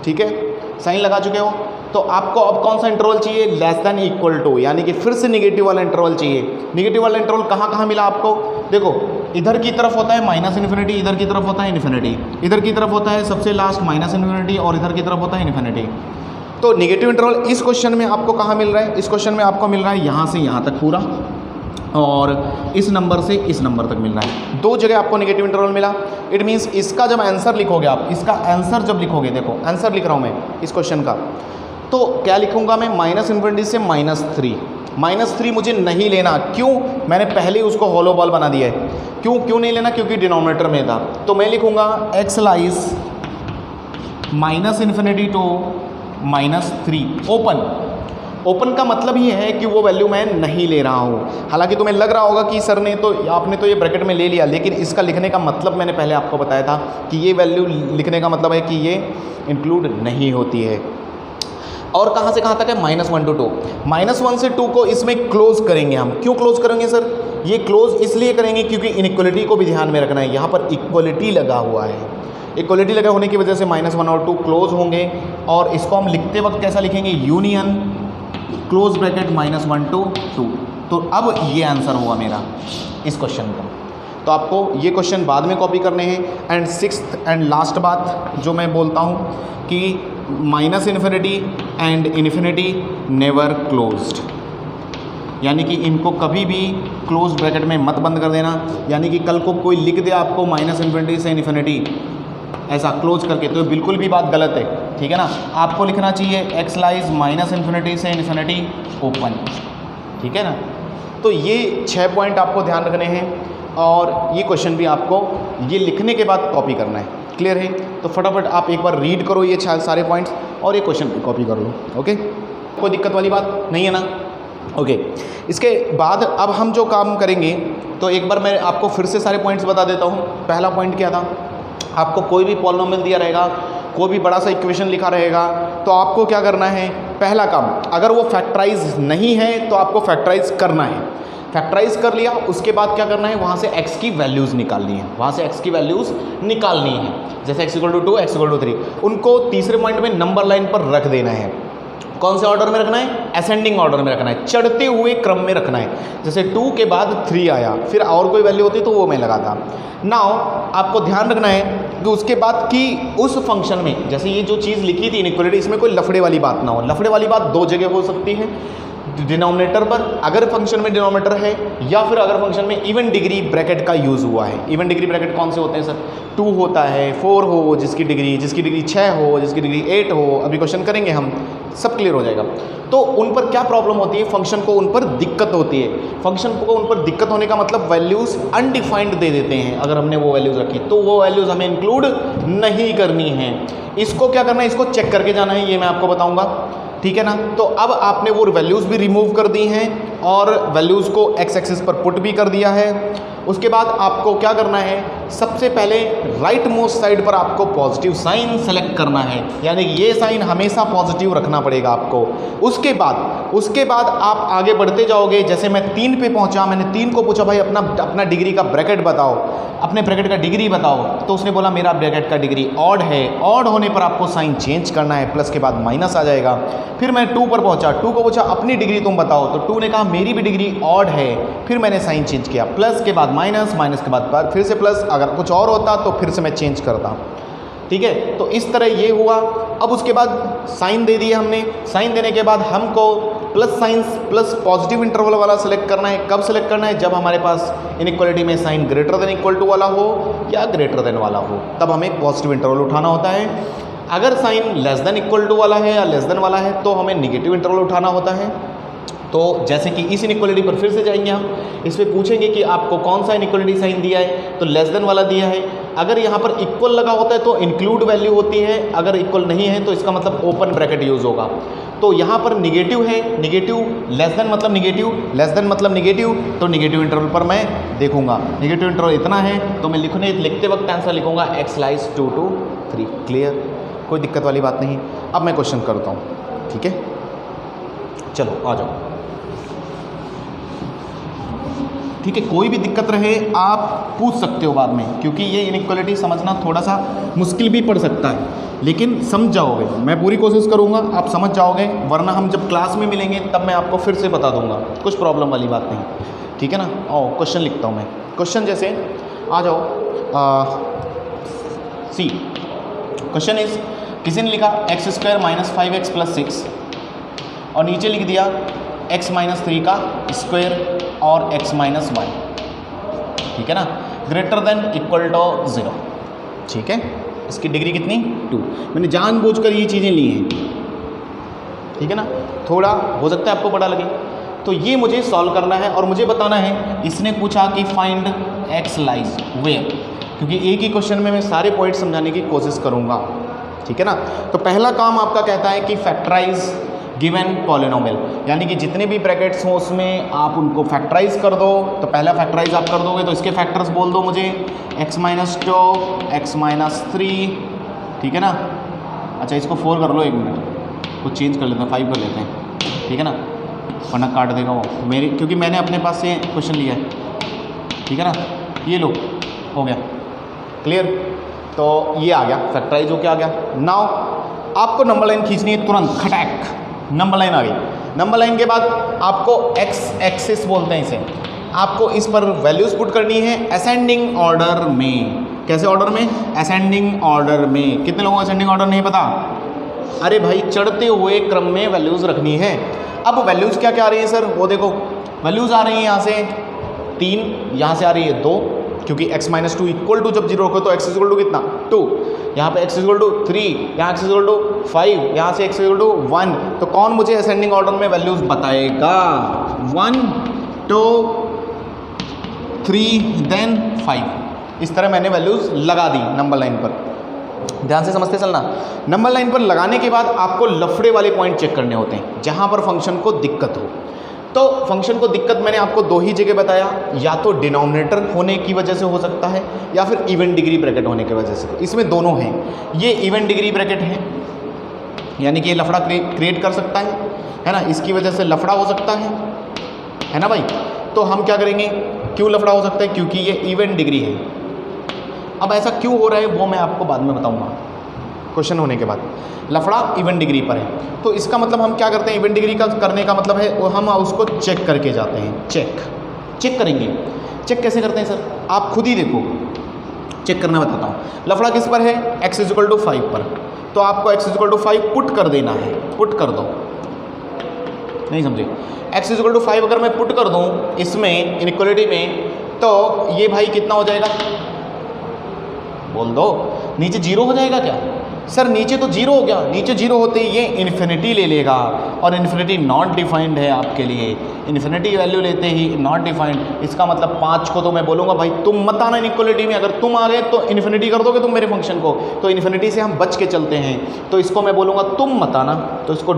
ठीक है, साइन लगा चुके हो, तो आपको अब कौन सा इंटरवल चाहिए, लेस देन इक्वल टू, यानी कि फिर से निगेटिव वाला इंटरवल चाहिए। निगेटिव वाला इंटरवल कहाँ कहाँ मिला आपको, देखो इधर की तरफ होता है -∞, इधर की तरफ होता है इन्फिनिटी, इधर की तरफ होता है सबसे लास्ट -∞, और इधर की तरफ होता है इन्फिनिटी। तो निगेटिव इंटरवल इस क्वेश्चन में आपको कहाँ मिल रहा है, इस क्वेश्चन में आपको मिल रहा है यहाँ से यहाँ तक पूरा, और इस नंबर से इस नंबर तक मिल रहा है, 2 जगह आपको नेगेटिव इंटरवल मिला। इट मीन्स इसका जब आंसर लिखोगे आप, इसका आंसर जब लिखोगे, देखो आंसर लिख रहा हूँ मैं इस क्वेश्चन का, तो क्या लिखूंगा मैं, -∞ से -3, -3 मुझे नहीं लेना, क्यों, मैंने पहले ही उसको होलो बॉल बना दिया है। क्यों नहीं लेना, क्योंकि डिनोमिनेटर में था, तो मैं लिखूंगा x lies -∞ to -3 open. Open का मतलब ये है कि वो वैल्यू मैं नहीं ले रहा हूँ। हालांकि तुम्हें लग रहा होगा कि सर ने तो, आपने तो ये ब्रैकेट में ले लिया, लेकिन इसका लिखने का मतलब मैंने पहले आपको बताया था कि ये वैल्यू लिखने का मतलब है कि ये इंक्लूड नहीं होती है। और कहाँ से कहाँ तक है, -1 to 2, -1 से 2 को इसमें क्लोज करेंगे हम। क्यों क्लोज करेंगे सर, ये क्लोज इसलिए करेंगे क्योंकि इनइक्वलिटी को भी ध्यान में रखना है। यहाँ पर इक्वलिटी लगा हुआ है, इक्वलिटी लगा होने की वजह से -1 और 2 क्लोज होंगे, और इसको हम लिखते वक्त कैसा लिखेंगे, यूनियन क्लोज ब्रैकेट -1 to 2। तो अब ये आंसर हुआ मेरा इस क्वेश्चन का। तो आपको ये क्वेश्चन बाद में कॉपी करने हैं। एंड सिक्स्थ एंड लास्ट बात जो मैं बोलता हूँ कि -infinity and infinity never closed, यानी कि इनको कभी भी क्लोज ब्रैकेट में मत बंद कर देना। यानी कि कल को कोई लिख दे आपको -इन्फिनिटी से इन्फिनिटी ऐसा क्लोज करके, तो बिल्कुल भी बात गलत है, ठीक है ना। आपको लिखना चाहिए x लाइज -इन्फिनिटी से इन्फिनिटी ओपन, ठीक है ना। तो ये 6 पॉइंट आपको ध्यान रखने हैं, और ये क्वेश्चन भी आपको ये लिखने के बाद कॉपी करना है। क्लियर है? तो फटाफट आप एक बार रीड करो ये सारे पॉइंट्स और ये क्वेश्चन भी कॉपी कर लो। ओके, कोई दिक्कत वाली बात नहीं है ना? ओके, इसके बाद अब हम जो काम करेंगे, तो एक बार मैं आपको फिर से सारे पॉइंट्स बता देता हूँ। पहला पॉइंट क्या था, आपको कोई भी पॉलिनोमियल दिया रहेगा, कोई भी बड़ा सा इक्वेशन लिखा रहेगा, तो आपको क्या करना है, पहला काम, अगर वो फैक्टराइज नहीं है तो आपको फैक्टराइज करना है। फैक्टराइज कर लिया, उसके बाद क्या करना है, वहाँ से x की वैल्यूज़ निकालनी है, वहाँ से x की वैल्यूज़ निकालनी है। जैसे x = 2, x = 3, उनको तीसरे पॉइंट में नंबर लाइन पर रख देना है। कौन से ऑर्डर में रखना है, असेंडिंग ऑर्डर में रखना है, चढ़ते हुए क्रम में रखना है। जैसे 2 के बाद 3 आया, फिर और कोई वैल्यू होती तो वो मैं लगाता। नाउ आपको ध्यान रखना है कि उसके बाद कि उस फंक्शन में, जैसे ये जो चीज़ लिखी थी इनइक्वलिटी, इसमें कोई लफड़े वाली बात ना हो। लफड़े वाली बात 2 जगह हो सकती है, डिनोमिनेटर पर अगर फंक्शन में डिनोमिनेटर है, या फिर अगर फंक्शन में इवन डिग्री ब्रैकेट का यूज़ हुआ है। इवन डिग्री ब्रैकेट कौन से होते हैं सर, 2 होता है, 4 हो जिसकी डिग्री 6 हो, जिसकी डिग्री 8 हो, अभी क्वेश्चन करेंगे हम, सब क्लियर हो जाएगा। तो उन पर क्या प्रॉब्लम होती है, फंक्शन को उन पर दिक्कत होती है। फंक्शन को उन पर दिक्कत होने का मतलब वैल्यूज़ अनडिफाइंड दे देते हैं। अगर हमने वो वैल्यूज़ रखी तो वो वैल्यूज़ हमें इंक्लूड नहीं करनी है। इसको क्या करना है, इसको चेक करके जाना है, ये मैं आपको बताऊँगा, ठीक है ना। तो अब आपने वो वैल्यूज़ भी रिमूव कर दी हैं और वैल्यूज़ को x एक्सिस पर पुट भी कर दिया है। उसके बाद आपको क्या करना है, सबसे पहले राइट मोस्ट साइड पर आपको पॉजिटिव साइन सेलेक्ट करना है, यानी ये साइन हमेशा पॉजिटिव रखना पड़ेगा आपको। उसके बाद आप आगे बढ़ते जाओगे। जैसे मैं 3 पे पहुंचा, मैंने 3 को पूछा भाई अपना डिग्री का ब्रैकेट बताओ, अपने ब्रैकेट का डिग्री बताओ, तो उसने बोला मेरा ब्रैकेट का डिग्री ऑड है। ऑड होने पर आपको साइन चेंज करना है, प्लस के बाद माइनस आ जाएगा। फिर मैं 2 पर पहुंचा, 2 को पूछा अपनी डिग्री तुम बताओ, तो 2 ने कहा मेरी भी डिग्री ऑड है। फिर मैंने साइन चेंज किया, प्लस के बाद माइनस, माइनस के बाद फिर से प्लस, अगर कुछ और होता तो फिर से मैं चेंज करता, ठीक है। तो इस तरह ये हुआ। अब उसके बाद साइन दे दिए हमने, साइन देने के बाद हमको plus sign plus positive interval वाला सेलेक्ट करना है। कब सेलेक्ट करना है, जब हमारे पास इनइक्वलिटी में sign greater than equal to वाला हो या ग्रेटर देन वाला हो, तब हमें पॉजिटिव इंटरवल उठाना होता है। अगर sign less than equal to वाला है या लेस देन वाला है तो हमें निगेटिव इंटरवल उठाना होता है। तो जैसे कि इस इनइक्वलिटी पर फिर से जाएंगे हम, इस पर पूछेंगे कि आपको कौन सा इनइक्वलिटी साइन दिया है, तो लेस देन वाला दिया है। अगर यहाँ पर इक्वल लगा होता है तो इंक्लूड वैल्यू होती है, अगर इक्वल नहीं है तो इसका मतलब ओपन ब्रैकेट यूज़ होगा। तो यहाँ पर निगेटिव है, निगेटिव लेस देन मतलब निगेटिव, लेस देन मतलब निगेटिव, तो निगेटिव इंटरवल पर मैं देखूंगा। निगेटिव इंटरवल इतना है तो मैं लिखते वक्त आंसर लिखूंगा x लाइज 2 to 3। क्लियर, कोई दिक्कत वाली बात नहीं। अब मैं क्वेश्चन करता हूँ, ठीक है, चलो आ जाओ, ठीक है। कोई भी दिक्कत रहे आप पूछ सकते हो बाद में, क्योंकि ये इनइक्वलिटी समझना थोड़ा सा मुश्किल भी पड़ सकता है, लेकिन समझ जाओगे। मैं पूरी कोशिश करूँगा आप समझ जाओगे, वरना हम जब क्लास में मिलेंगे तब मैं आपको फिर से बता दूंगा, कुछ प्रॉब्लम वाली बात नहीं, ठीक है ना। आओ क्वेश्चन लिखता हूँ मैं। क्वेश्चन जैसे आ जाओ, सी क्वेश्चन इज, किसी ने लिखा x² - 5x + 6 और नीचे लिख दिया x - 3 का स्क्वायर और x - 1, ठीक है ना, ग्रेटर देन इक्वल टू 0, ठीक है। इसकी डिग्री कितनी 2। मैंने जानबूझकर ये चीज़ें ली हैं, ठीक है ना, थोड़ा हो सकता है आपको बड़ा लगे। तो ये मुझे सॉल्व करना है और मुझे बताना है। इसने पूछा कि फाइंड x लाइज वेयर, क्योंकि एक ही क्वेश्चन में मैं सारे पॉइंट समझाने की कोशिश करूँगा, ठीक है ना। तो पहला काम आपका कहता है कि फैक्टराइज गिवन पॉलिनोमियल, यानी कि जितने भी ब्रैकेट्स हों उसमें आप उनको फैक्टराइज कर दो। तो पहला फैक्टराइज आप कर दोगे तो इसके फैक्टर्स बोल दो मुझे, x - 2, x - 3, ठीक है ना। अच्छा इसको 4 कर लो, 1 मिनट कुछ चेंज कर लेते हैं, 5 कर लेते हैं, ठीक है ना, वरना काट देगा वो मेरी, क्योंकि मैंने अपने पास से क्वेश्चन लिया है। ठीक है ना, ये लो हो गया क्लियर। तो ये आ गया फैक्टराइज होके आ गया। नाउ आपको नंबर लाइन खींचनी है तुरंत, खटैक नंबर लाइन आ गई। नंबर लाइन के बाद आपको एक्स एक्सिस बोलते हैं इसे, आपको इस पर वैल्यूज पुट करनी है असेंडिंग ऑर्डर में। कैसे ऑर्डर में? असेंडिंग ऑर्डर में। कितने लोगों को असेंडिंग ऑर्डर नहीं पता? अरे भाई चढ़ते हुए क्रम में वैल्यूज रखनी है। अब वैल्यूज क्या क्या आ रही है सर? वो देखो वैल्यूज आ रही है यहाँ से 3, यहाँ से आ रही है 2, क्योंकि x माइनस 2 इक्वल टू जब 0 रखो तो x इक्वल टू कितना 2, यहाँ पे x इक्वल टू 3, यहाँ x इक्वल टू 5, यहाँ से x इक्वल टू 1। तो कौन मुझे असेंडिंग ऑर्डर में वैल्यूज बताएगा? 1 2 3 देन 5। इस तरह मैंने वैल्यूज लगा दी नंबर लाइन पर। ध्यान से समझते चलना। नंबर लाइन पर लगाने के बाद आपको लफड़े वाले पॉइंट चेक करने होते हैं जहाँ पर फंक्शन को दिक्कत हो। तो फंक्शन को दिक्कत मैंने आपको 2 ही जगह बताया, या तो डिनोमिनेटर होने की वजह से हो सकता है या फिर इवन डिग्री ब्रैकेट होने की वजह से। इसमें दोनों हैं। ये इवन डिग्री ब्रैकेट है, यानी कि ये लफड़ा क्रिएट कर सकता है ना, इसकी वजह से लफड़ा हो सकता है ना भाई। तो हम क्या करेंगे? क्यों लफड़ा हो सकता है? क्योंकि ये इवन डिग्री है। अब ऐसा क्यों हो रहा है वो मैं आपको बाद में बताऊंगा क्वेश्चन होने के बाद। लफड़ा इवन डिग्री पर है, तो इसका मतलब हम क्या करते हैं? इवन डिग्री का करने का मतलब है हम उसको चेक करके जाते हैं। चेक करेंगे। चेक कैसे करते हैं सर? आप खुद ही देखो, चेक करना बताता हूँ। लफड़ा किस पर है? x इक्वल टू 5 पर। तो आपको x इक्वल टू 5 पुट कर देना है। पुट कर दो, नहीं समझे? x इक्वल टू 5 अगर मैं पुट कर दूँ इसमें इनइक्वालिटी में, तो ये भाई कितना हो जाएगा? बोल दो। नीचे 0 हो जाएगा क्या? सर नीचे तो 0 हो गया। नीचे 0 होते ही ये इन्फिनिटी ले लेगा, और इन्फिनिटी नॉट डिफाइंड है आपके लिए। इन्फिनिटी वैल्यू लेते ही नॉट डिफाइंड, इसका मतलब 5 को तो मैं बोलूँगा भाई तुम मत आना इनइक्वालिटी में। अगर तुम आ गए तो इन्फिनिटी कर दोगे तुम मेरे फंक्शन को, तो इन्फिनिटी से हम बच के चलते हैं। तो इसको मैं बोलूँगा तुम मत आना, तो इसको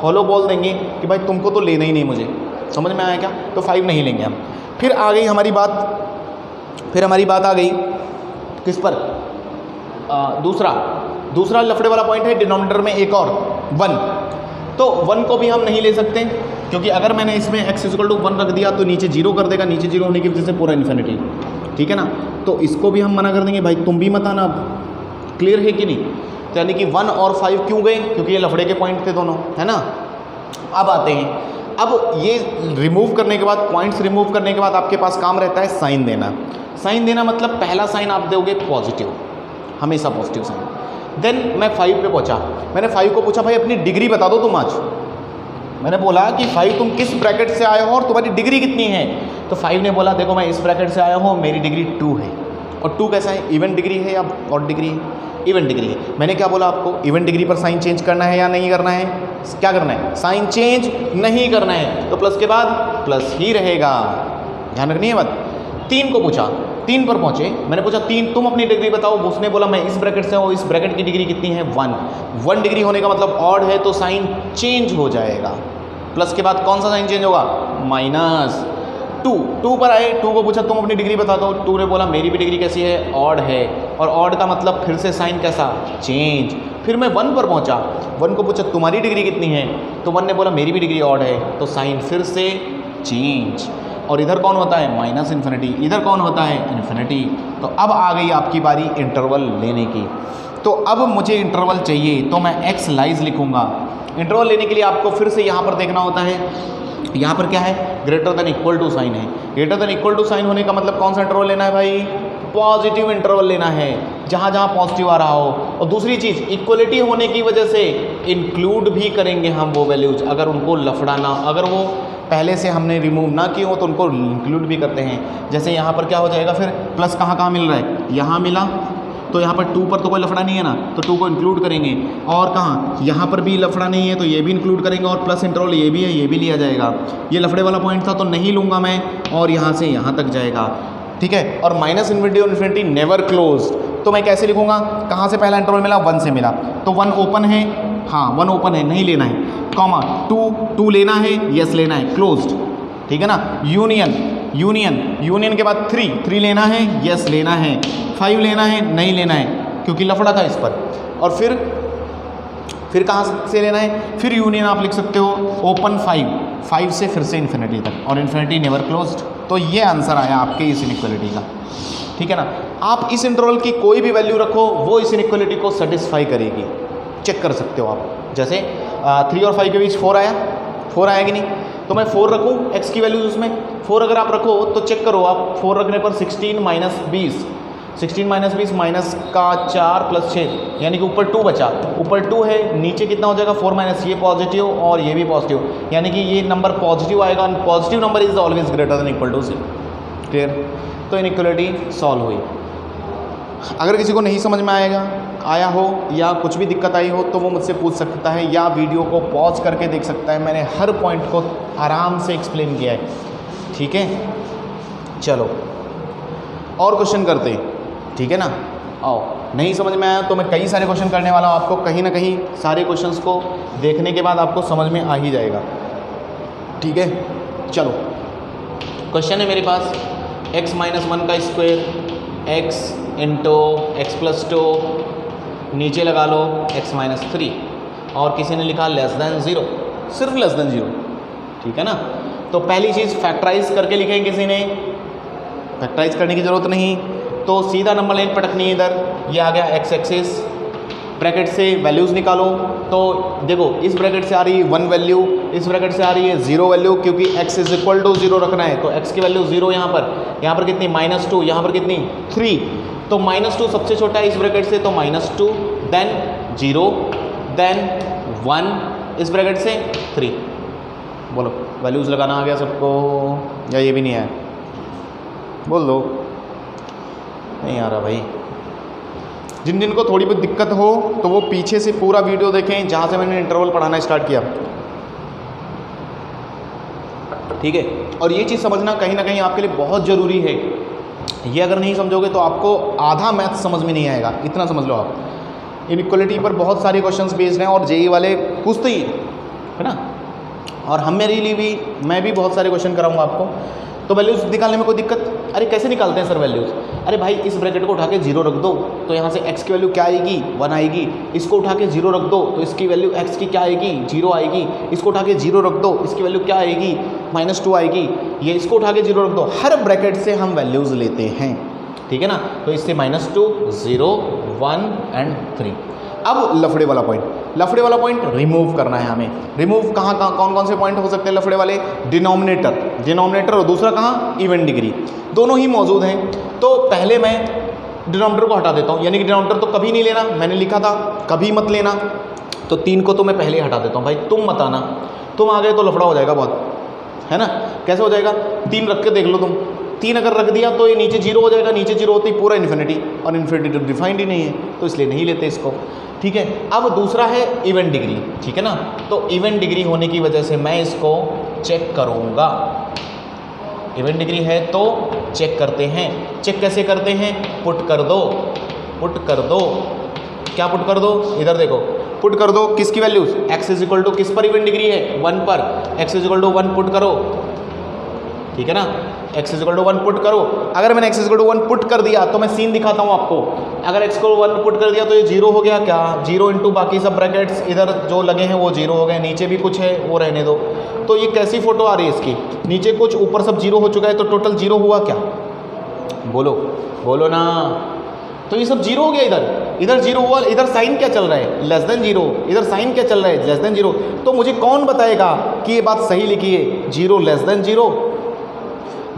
हॉलो बोल देंगे कि भाई तुमको तो लेना ही नहीं। मुझे समझ में आया क्या? तो 5 नहीं लेंगे हम। फिर आ गई हमारी बात आ गई किस पर? दूसरा लफड़े वाला पॉइंट है डिनोमिनेटर में एक और 1। तो 1 को भी हम नहीं ले सकते, क्योंकि अगर मैंने इसमें x इक्वल टू 1 रख दिया तो नीचे 0 कर देगा। नीचे 0 होने की वजह से पूरा इन्फिनिटी, ठीक है ना। तो इसको भी हम मना कर देंगे, भाई तुम भी मत आना। क्लियर है कि नहीं? तो यानी कि 1 और 5 क्यों गए? क्योंकि ये लफड़े के पॉइंट थे दोनों, है ना। अब आते हैं, अब ये रिमूव करने के बाद, पॉइंट्स रिमूव करने के बाद आपके पास काम रहता है साइन देना। साइन देना मतलब पहला साइन आप दोगे पॉजिटिव, हमेशा पॉजिटिव साइन। देन मैं 5 पे पहुंचा। मैंने 5 को पूछा भाई अपनी डिग्री बता दो तुम आज। मैंने बोला कि 5 तुम किस ब्रैकेट से आए हो और तुम्हारी डिग्री कितनी है? तो 5 ने बोला देखो मैं इस ब्रैकेट से आया हूँ, मेरी डिग्री 2 है। और 2 कैसा है? इवन डिग्री है या ऑड डिग्री है? इवन डिग्री है। मैंने क्या बोला आपको? इवन डिग्री पर साइन चेंज करना है या नहीं करना है? क्या करना है? साइन चेंज नहीं करना है, तो प्लस के बाद प्लस ही रहेगा। ध्यान रखनी है बात। 3 को पूछा, 3 पर पहुंचे। मैंने पूछा 3 तुम अपनी डिग्री बताओ। उसने बोला मैं इस ब्रैकेट से हूँ, इस ब्रैकेट की डिग्री कितनी है? 1 डिग्री होने का मतलब ऑड है, तो साइन चेंज हो जाएगा। प्लस के बाद कौन सा साइन चेंज होगा? -2 पर आए। 2 को पूछा तुम अपनी डिग्री बता दो। 2 ने बोला मेरी भी डिग्री कैसी है? ऑड है। और ऑड का मतलब फिर से साइन कैसा? चेंज। फिर मैं 1 पर पहुंचा। 1 को पूछा तुम्हारी डिग्री कितनी है? तो 1 ने बोला मेरी भी डिग्री ऑड है, तो साइन फिर से चेंज। और इधर कौन होता है? -इन्फिनिटी। इधर कौन होता है? इन्फिनिटी। तो अब आ गई आपकी बारी इंटरवल लेने की। तो अब मुझे इंटरवल चाहिए, तो मैं एक्स लाइज लिखूंगा। इंटरवल लेने के लिए आपको फिर से यहाँ पर देखना होता है। यहाँ पर क्या है? Greater than equal to sign है। Greater than equal to sign होने का मतलब कौन सा इंटरवल लेना है भाई? पॉजिटिव इंटरवल लेना है, जहाँ जहाँ पॉजिटिव आ रहा हो। और दूसरी चीज़, इक्वलिटी होने की वजह से इंक्लूड भी करेंगे हम वो वैल्यूज, अगर उनको लफड़ा ना, अगर वो पहले से हमने रिमूव ना किए हो तो उनको इंक्लूड भी करते हैं। जैसे यहाँ पर क्या हो जाएगा फिर? प्लस कहाँ मिल रहा है? यहाँ मिला, तो यहाँ पर 2 पर तो कोई लफड़ा नहीं है ना, तो 2 को इंक्लूड करेंगे। और कहाँ? यहाँ पर भी लफड़ा नहीं है तो ये भी इंक्लूड करेंगे। और प्लस इंटरवल ये भी है, ये भी लिया जाएगा। ये लफड़े वाला पॉइंट था तो नहीं लूँगा मैं, और यहाँ से यहाँ तक जाएगा, ठीक है। और -इन्फिनिटी और इन्फिनिटी नेवर क्लोज, तो मैं कैसे लिखूँगा? कहाँ से पहला इंटरवल मिला? 1 से मिला, तो 1 ओपन है। हाँ 1 ओपन है, नहीं लेना है। कॉमा 2 लेना है, यस लेना है, क्लोज्ड, ठीक है ना। यूनियन के बाद 3 लेना है, यस लेना है। 5 लेना है, नहीं लेना है, क्योंकि लफड़ा था इस पर। और फिर कहाँ से लेना है? फिर यूनियन आप लिख सकते हो ओपन 5 से फिर से इन्फिनिटी तक, और इन्फिनिटी नेवर क्लोज्ड। तो ये आंसर आया आपके इस इनइक्वालिटी का, ठीक है ना। आप इस इंटरवल की कोई भी वैल्यू रखो वो इस इनइक्वालिटी को सेटिस्फाई करेगी, चेक कर सकते हो आप। जैसे 3 और 5 के बीच 4 आया कि नहीं, तो मैं 4 रखूँ x की वैल्यूज उसमें 4 अगर आप रखो तो चेक करो आप, 4 रखने पर 16 माइनस 20 माइनस का 4 प्लस 6 यानी कि ऊपर 2 बचा, ऊपर 2 है, नीचे कितना हो जाएगा 4 माइनस ये पॉजिटिव और ये भी पॉजिटिव, यानी कि ये नंबर पॉजिटिव आएगा, positive number is always greater than equal to 0। Clear, तो इनइक्वालिटी सॉल्व हुई। अगर किसी को नहीं समझ में आया हो या कुछ भी दिक्कत आई हो तो वो मुझसे पूछ सकता है या वीडियो को पॉज करके देख सकता है, मैंने हर पॉइंट को आराम से एक्सप्लेन किया है, ठीक है। चलो और क्वेश्चन करते हैं, ठीक है ना। आओ, नहीं समझ में आया तो मैं कई सारे क्वेश्चन करने वाला हूँ आपको, कहीं ना कहीं सारे क्वेश्चंस को देखने के बाद आपको समझ में आ ही जाएगा, ठीक है। चलो क्वेश्चन है मेरे पास, x माइनस 1 का square x into x plus 2, नीचे लगा लो x माइनस 3, और किसी ने लिखा लेस देन 0, सिर्फ लेस देन 0, ठीक है ना। तो पहली चीज़ फैक्टराइज करके लिखें, किसी ने फैक्टराइज करने की ज़रूरत नहीं, तो सीधा नंबर लाइन पटकनी है इधर, ये आ गया x एक्सिस, ब्रैकेट से वैल्यूज़ निकालो। तो देखो इस ब्रैकेट से आ रही है 1 वैल्यू, इस ब्रैकेट से आ रही है 0 वैल्यू, क्योंकि x इज इक्वल टू 0 रखना है, तो x की वैल्यू 0 यहाँ पर कितनी -2, यहाँ पर कितनी 3, तो -2 सबसे छोटा है इस ब्रैकेट से, तो -2 देन 0 देन 1 इस ब्रैकेट से 3। बोलो वैल्यूज़ लगाना आ गया सबको या ये भी नहीं आया? बोल दो, नहीं आ रहा भाई। जिन जिनको थोड़ी बहुत दिक्कत हो तो वो पीछे से पूरा वीडियो देखें जहाँ से मैंने इंटरवल पढ़ाना स्टार्ट किया, ठीक है। और ये चीज़ समझना कहीं ना कहीं आपके लिए बहुत ज़रूरी है, ये अगर नहीं समझोगे तो आपको आधा मैथ समझ में नहीं आएगा, इतना समझ लो आप। इनइक्वालिटी पर बहुत सारे क्वेश्चंस बेस्ड हैं और जेईई वाले पूछते ही है ना, और हम मेरे लिए भी, मैं भी बहुत सारे क्वेश्चन कराऊंगा आपको। तो वैल्यूज़ निकालने में कोई दिक्कत? अरे कैसे निकालते हैं सर वैल्यूज़? अरे भाई इस ब्रैकेट को उठा के 0 रख दो, तो यहाँ से x की वैल्यू क्या आएगी 1 आएगी, इसको उठा के 0 रख दो तो इसकी वैल्यू x की क्या आएगी 0 आएगी, इसको उठा के 0 रख दो इसकी वैल्यू क्या आएगी -2 आएगी, ये इसको उठा के 0 रख दो, हर ब्रैकेट से हम वैल्यूज़ लेते हैं, ठीक है ना। तो इससे -2 0 1 एंड 3। अब लफड़े वाला पॉइंट रिमूव करना है हमें। रिमूव कहाँ कौन कौन से पॉइंट हो सकते हैं लफड़े वाले? डिनोमिनेटर और दूसरा कहाँ, इवन डिग्री, दोनों ही मौजूद हैं। तो पहले मैं डिनोमिनेटर को हटा देता हूँ, यानी कि डिनोमिनेटर तो कभी नहीं लेना, मैंने लिखा था कभी मत लेना, तो 3 को तो मैं पहले ही हटा देता हूँ भाई, तुम मत आना, तुम आ गए तो लफड़ा हो जाएगा बहुत, है ना। कैसे हो जाएगा? 3 रख के देख लो तुम, 3 अगर रख दिया तो ये नीचे 0 हो जाएगा, नीचे 0 होती पूरा इन्फिनिटी, और इन्फिनिटी तो डिफाइंड ही नहीं है, तो इसलिए नहीं लेते इसको, ठीक है। अब दूसरा है इवन डिग्री, ठीक है ना। तो इवन डिग्री होने की वजह से मैं इसको चेक करूँगा, इवन डिग्री है तो चेक करते हैं। चेक कैसे करते हैं? पुट कर दो, क्या पुट कर दो, इधर देखो, पुट कर दो किसकी values, x is equal to किस पर इवन डिग्री है 1 पर, x is equal to 1 put करो, ठीक है ना। x is equal to 1 put करो, अगर मैंने x is equal to 1 put कर दिया तो मैं सीन दिखाता हूँ आपको, अगर x को 1 पुट कर दिया तो ये 0 हो गया, क्या 0 इंटू बाकी सब ब्रैकेट्स इधर जो लगे हैं वो 0 हो गए, नीचे भी कुछ है वो रहने दो। तो ये कैसी फोटो आ रही है इसकी, नीचे कुछ ऊपर सब 0 हो चुका है, तो टोटल 0 हुआ क्या, बोलो ना। तो ये सब 0 हो गया, इधर 0 हुआ, इधर साइन क्या चल रहा है लेस देन 0, इधर साइन क्या चल रहा है लेस देन 0। तो मुझे कौन बताएगा कि ये बात सही लिखी है, 0 लेस देन 0,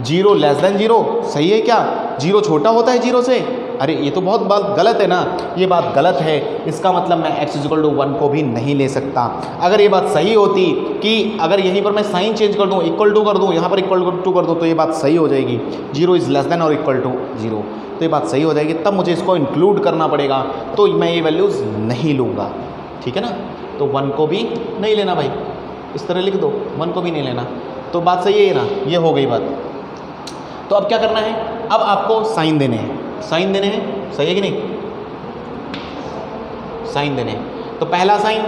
0 लेस देन 0 सही है क्या? 0 छोटा होता है 0 से? अरे ये तो बहुत बात गलत है ना, ये बात गलत है, इसका मतलब मैं x इक्वल टू 1 को भी नहीं ले सकता। अगर ये बात सही होती कि अगर यहीं पर मैं साइन चेंज कर दूँ, इक्वल टू कर दूँ, यहाँ पर इक्वल टू कर दूँ, तो ये बात सही हो जाएगी, 0 इज़ लेस देन और इक्वल टू 0, तो ये बात सही हो जाएगी, तब मुझे इसको इंक्लूड करना पड़ेगा, तो मैं ये वैल्यूज़ नहीं लूँगा, ठीक है ना। तो 1 को भी नहीं लेना भाई, इस तरह लिख दो, 1 को भी नहीं लेना, तो बात सही है ना, ये हो गई बात। तो अब क्या करना है, अब आपको साइन देने हैं, सही है कि नहीं, साइन देने हैं। तो पहला sign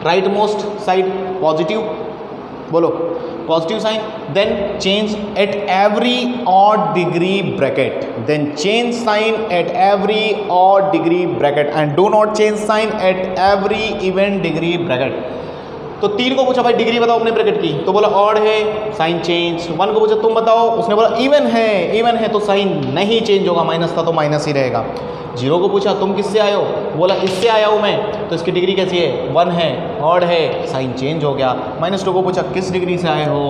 right most side positive, बोलो positive sign, then change at every odd degree bracket, then change sign at every odd degree bracket and do not change sign at every even degree bracket. तो 3 को पूछा भाई डिग्री बताओ अपने ब्रैकेट की, तो बोला ऑड है, साइन चेंज। 1 को पूछा तुम बताओ, उसने बोला इवन है तो साइन नहीं चेंज होगा, माइनस था तो माइनस ही रहेगा। 0 को पूछा तुम किससे आए हो, बोला इससे आया हूँ मैं, तो इसकी डिग्री कैसी है, 1 है, ऑड है, साइन चेंज हो गया। -2 को पूछा किस डिग्री से आए हो,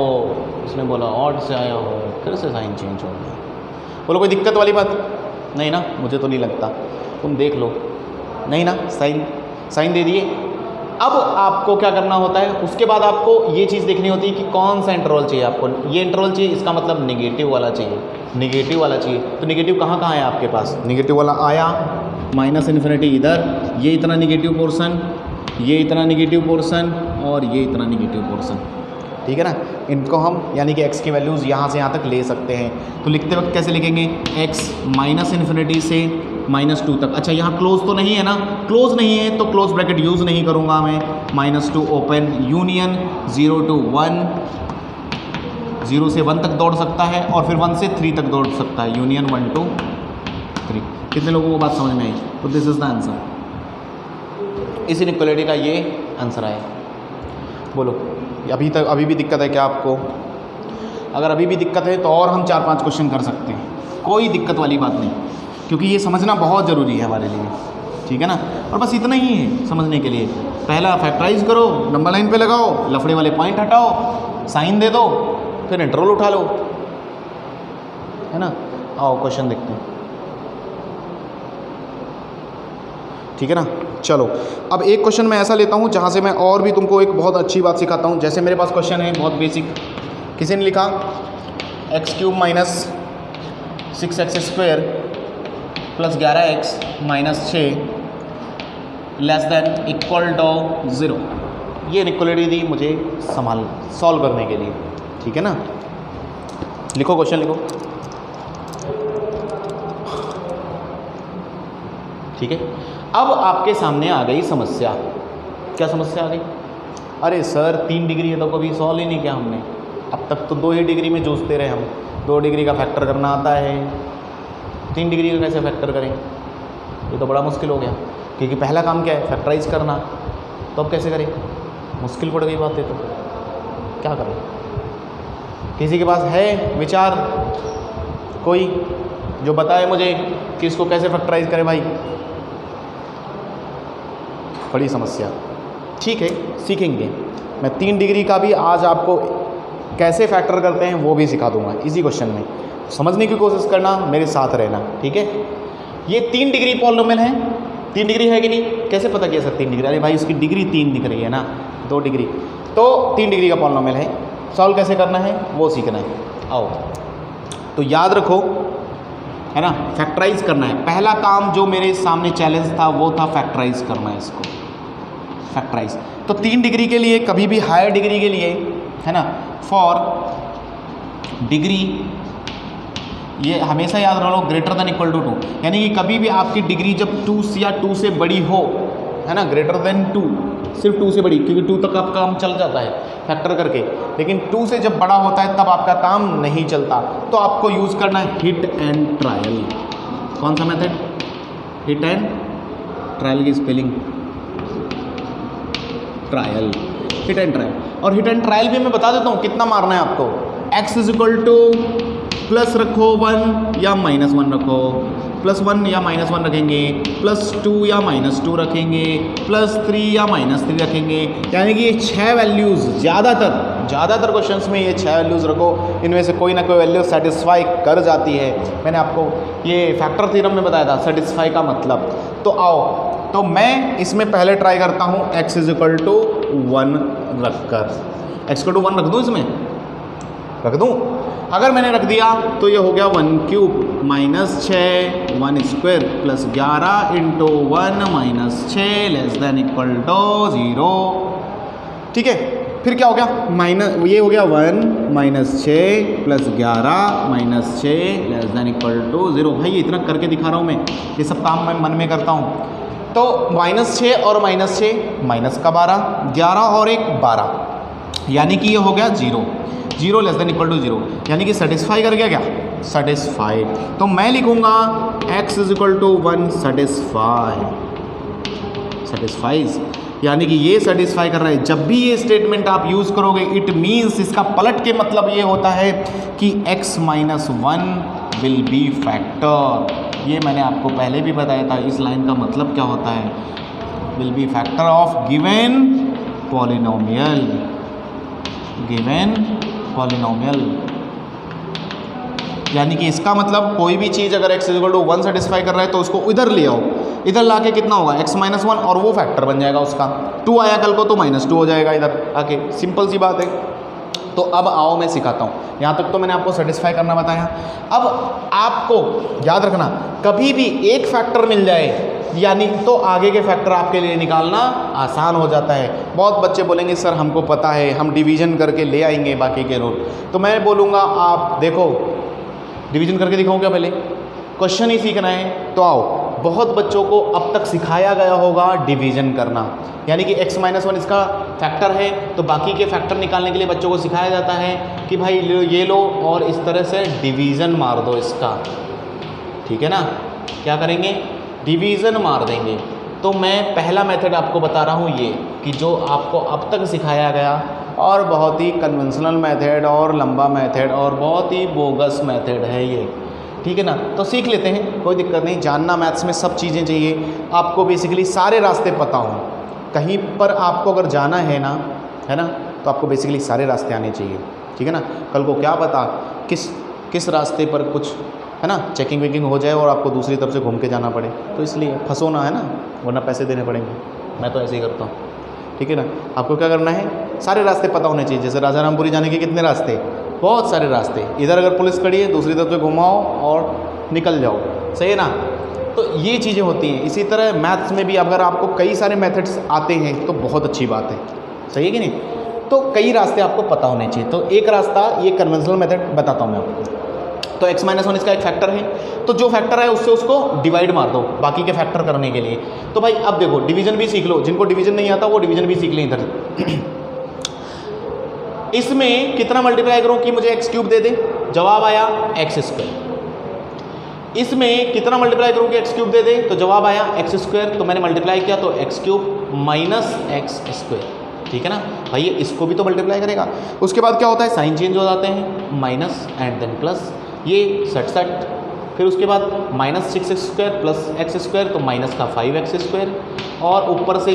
उसने बोला ऑड से आया हो, फिर से साइन चेंज हो गया। बोलो कोई दिक्कत वाली बात नहीं ना, मुझे तो नहीं लगता, तुम देख लो, नहीं ना, साइन दे दिए। अब आपको क्या करना होता है, उसके बाद आपको ये चीज़ देखनी होती है कि कौन सा इंटरवल चाहिए आपको। ये इंटरवल चाहिए, इसका मतलब नेगेटिव वाला चाहिए, नेगेटिव वाला चाहिए। तो नेगेटिव कहाँ है आपके पास, नेगेटिव वाला आया, -∞ इधर, ये इतना नेगेटिव पोर्शन, ये इतना नेगेटिव पोर्शन और ये इतना नेगेटिव पोर्शन, ठीक है ना। इनको हम यानी कि x की वैल्यूज़ यहाँ से यहाँ तक ले सकते हैं। तो लिखते वक्त कैसे लिखेंगे, x -∞ से -2 तक। अच्छा यहाँ क्लोज तो नहीं है ना, क्लोज नहीं है तो क्लोज ब्रैकेट यूज़ नहीं करूँगा मैं। -2 ओपन यूनियन 0 to 1, 0 से 1 तक दौड़ सकता है और फिर 1 से 3 तक दौड़ सकता है, यूनियन 1 to 3। कितने लोगों को बात समझ में आई? तो दिस इज़ द आंसर। इस इनइक्वालिटी का ये आंसर आया। बोलो अभी भी दिक्कत है क्या आपको? अगर अभी भी दिक्कत है तो और हम 4-5 क्वेश्चन कर सकते हैं, कोई दिक्कत वाली बात नहीं, क्योंकि ये समझना बहुत ज़रूरी है हमारे लिए, ठीक है ना। और बस इतना ही है समझने के लिए। पहला फैक्टराइज करो, नंबर लाइन पे लगाओ, लफड़े वाले पॉइंट हटाओ, साइन दे दो, फिर इंटरवल उठा लो, है ना। आओ क्वेश्चन देखते हैं, ठीक है ना। चलो अब एक क्वेश्चन मैं ऐसा लेता हूँ जहाँ से मैं और भी तुमको एक बहुत अच्छी बात सिखाता हूँ। जैसे मेरे पास क्वेश्चन है बहुत बेसिक, किसी ने लिखा x³ - 6x² + 11x - 6 < 0। ये इनइक्वालिटी दी मुझे सॉल्व करने के लिए, ठीक है ना। लिखो क्वेश्चन लिखो, ठीक है। अब आपके सामने आ गई समस्या। क्या समस्या आ गई? अरे सर 3 डिग्री है तो कभी सॉल्व ही नहीं किया हमने, अब तक तो 2 ही डिग्री में जूझते रहे हम। 2 डिग्री का फैक्टर करना आता है, 3 डिग्री का कैसे फैक्टर करें? ये तो बड़ा मुश्किल हो गया, क्योंकि पहला काम क्या है, फैक्टराइज करना। तो अब कैसे करें? मुश्किल पड़ गई बात है, तो क्या करें? किसी के पास है विचार कोई जो बताए मुझे कि इसको कैसे फैक्टराइज करें? भाई बड़ी समस्या, ठीक है सीखेंगे। मैं 3 डिग्री का भी आज आपको कैसे फैक्टर करते हैं वो भी सिखा दूंगा इसी क्वेश्चन में। समझने की कोशिश करना, मेरे साथ रहना, ठीक है। ये 3 डिग्री पॉलिनोमियल है, 3 डिग्री है कि नहीं? कैसे पता किया सर 3 डिग्री? अरे भाई इसकी डिग्री 3 दिख रही है ना, 2 डिग्री, तो 3 डिग्री का पॉलिनोमियल है। सॉल्व कैसे करना है वो सीखना है। आओ तो याद रखो, है ना, फैक्टराइज करना है। पहला काम जो मेरे सामने चैलेंज था वो था फैक्टराइज करना है इसको, फैक्टराइज। तो 3 डिग्री के लिए, कभी भी हायर डिग्री के लिए, है ना, फॉर डिग्री, ये हमेशा याद रख लो > 2, यानी कि कभी भी आपकी डिग्री जब 2 या 2 से बड़ी हो, है ना, > 2, सिर्फ 2 से बड़ी, क्योंकि 2 तक आपका काम चल जाता है फैक्टर करके, लेकिन 2 से जब बड़ा होता है तब आपका काम नहीं चलता। तो आपको यूज़ करना है हिट एंड ट्रायल। कौन सा मेथड? हिट एंड ट्रायल की spelling trial, hit and trial. और हिट एंड ट्रायल भी मैं बता देता हूँ कितना मारना है आपको। x = प्लस रखो 1 या -1 रखो, +1 या -1 रखेंगे, +2 या -2 रखेंगे, +3 या -3 रखेंगे। यानी कि ये 6 वैल्यूज़, ज़्यादातर क्वेश्चंस में ये 6 वैल्यूज़ रखो, इनमें से कोई ना कोई वैल्यू सेटिस्फाई कर जाती है। मैंने आपको ये फैक्टर थ्योरम में बताया था सेटिस्फाई का मतलब। तो आओ, तो मैं इसमें पहले ट्राई करता हूँ x = 1 रखकर। x = 1 रख दूँ, इसमें रख दूँ। अगर मैंने रख दिया तो ये हो गया 1³ - 6 1² + 11 × 1 - 6 ≤ 0। ठीक है, फिर क्या हो गया, ये हो गया 1 - 6 + 11 - 6 ≤ 0। भाई ये इतना करके दिखा रहा हूँ मैं, ये सब काम मैं मन में करता हूँ। तो -6 और -6 माइनस का 12, 11 और 1 12, यानी कि ये हो गया 0 ≤ 0, यानी कि सेटिस्फाई कर गया क्या, सेटिस्फाइड। तो मैं लिखूंगा x = 1 सेटिस्फाइज। यानी कि ये सेटिस्फाई कर रहा है। जब भी ये स्टेटमेंट आप यूज़ करोगे इट मीन्स इसका पलट के मतलब ये होता है कि x minus 1 will be factor. ये मैंने आपको पहले भी बताया था, इस लाइन का मतलब क्या होता है, will be factor of given polynomial, given polynomial. यानी कि इसका मतलब कोई भी चीज़ अगर x इक्वल टू 1 सेटिस्फाई कर रहा है तो उसको इधर ले आओ, इधर लाके कितना होगा x माइनस 1 और वो फैक्टर बन जाएगा उसका। 2 आया कल को तो -2 हो जाएगा इधर आके, सिंपल सी बात है। तो अब आओ मैं सिखाता हूँ, यहाँ तक तो मैंने आपको सेटिस्फाई करना बताया। अब आपको याद रखना कभी भी एक फैक्टर मिल जाए यानी तो आगे के फैक्टर आपके लिए निकालना आसान हो जाता है। बहुत बच्चे बोलेंगे सर हमको पता है, हम डिवीज़न करके ले आएंगे बाकी के रूल। तो मैं बोलूँगा आप देखो डिवीज़न करके दिखाऊँ क्या, पहले क्वेश्चन ही सीखना है। तो आओ, बहुत बच्चों को अब तक सिखाया गया होगा डिवीज़न करना, यानी कि x माइनस 1 इसका फैक्टर है तो बाकी के फैक्टर निकालने के लिए बच्चों को सिखाया जाता है कि भाई ये लो और इस तरह से डिवीज़न मार दो इसका, ठीक है ना। क्या करेंगे, डिवीज़न मार देंगे। तो मैं पहला मेथड आपको बता रहा हूँ ये कि जो आपको अब तक सिखाया गया और बहुत ही कन्वेंशनल मेथड और लंबा मेथड और बहुत ही बोगस मेथड है ये, ठीक है ना। तो सीख लेते हैं, कोई दिक्कत नहीं। जानना मैथ्स में सब चीज़ें चाहिए आपको, बेसिकली सारे रास्ते पता हों। कहीं पर आपको अगर जाना है ना तो आपको बेसिकली सारे रास्ते आने चाहिए, ठीक है ना। कल को क्या पता किस रास्ते पर कुछ है ना चेकिंग वेकिंग हो जाए और आपको दूसरी तरफ से घूम के जाना पड़े, तो इसलिए फंसो ना, है ना, वरना पैसे देने पड़ेंगे। मैं तो ऐसे ही करता हूँ, ठीक है ना। आपको क्या करना है, सारे रास्ते पता होने चाहिए। जैसे राजा रामपुरी जाने के कितने रास्ते, बहुत सारे रास्ते। इधर अगर पुलिस खड़ी है दूसरी तरफ से घुमाओ और निकल जाओ, सही है ना। तो ये चीज़ें होती हैं। इसी तरह मैथ्स में भी अगर आपको कई सारे मेथड्स आते हैं तो बहुत अच्छी बात है, सही है कि नहीं। तो कई रास्ते आपको पता होने चाहिए। तो एक रास्ता ये कन्वेंशनल मेथड बताता हूँ मैं आपको। तो x माइनस 1 इसका एक फैक्टर है, तो जो फैक्टर है उससे उसको डिवाइड मार दो बाकी के फैक्टर करने के लिए। तो भाई अब देखो डिवीजन भी सीख लो, जिनको डिवीजन नहीं आता वो डिवीजन भी सीख लें इधर। इसमें कितना मल्टीप्लाई करूं कि मुझे x क्यूब दे दे, जवाब आया x स्क्वायर। इसमें कितना मल्टीप्लाई करूं कि x क्यूब दे दे, तो जवाब आया x स्क्वायर। तो मैंने मल्टीप्लाई किया तो x cube minus x square, ठीक है ना भाई। इसको भी तो मल्टीप्लाई करेगा। उसके बाद क्या होता है, साइन चेंज हो जाते हैं, माइनस एंड देन प्लस, ये 67। फिर उसके बाद -6x square plus x square, तो माइनस का 5x स्क्वायर और ऊपर से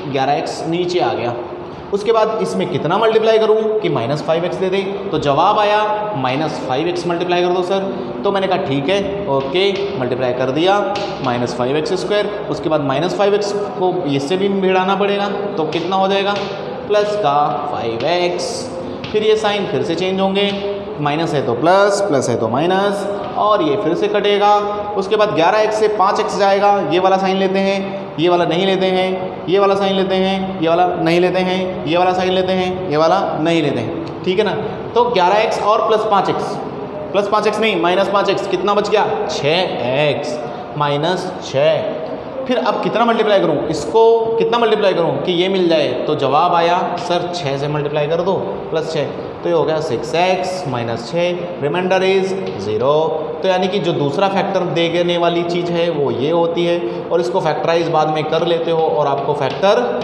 11x नीचे आ गया। उसके बाद इसमें कितना मल्टीप्लाई करूं कि -5x दे दे, तो जवाब आया -5x मल्टीप्लाई कर दो सर। तो मैंने कहा ठीक है, ओके, मल्टीप्लाई कर दिया -5x स्क्वायर। उसके बाद -5x को इससे भी भिड़ाना पड़ेगा, तो कितना हो जाएगा, प्लस का 5x। फिर ये साइन फिर से चेंज होंगे, माइनस है तो प्लस, प्लस है तो माइनस, और ये फिर से कटेगा। उसके बाद 11x से 5x जाएगा, ये वाला साइन लेते हैं, ये वाला नहीं लेते हैं, ये वाला साइन लेते हैं, ये वाला नहीं लेते हैं, ये वाला साइन लेते हैं, ये वाला नहीं लेते हैं, ठीक है ना। तो 11x और प्लस 5x नहीं -5x, कितना बच गया, 6x -6। फिर अब कितना मल्टीप्लाई करूं, इसको कितना मल्टीप्लाई करूं कि ये मिल जाए, तो जवाब आया सर 6 से मल्टीप्लाई कर दो प्लस 6, तो ये हो गया 6x -6, रिमाइंडर इज 0। तो यानी कि जो दूसरा फैक्टर देने वाली चीज़ है वो ये होती है, और इसको फैक्टराइज बाद में कर लेते हो और आपको फैक्टर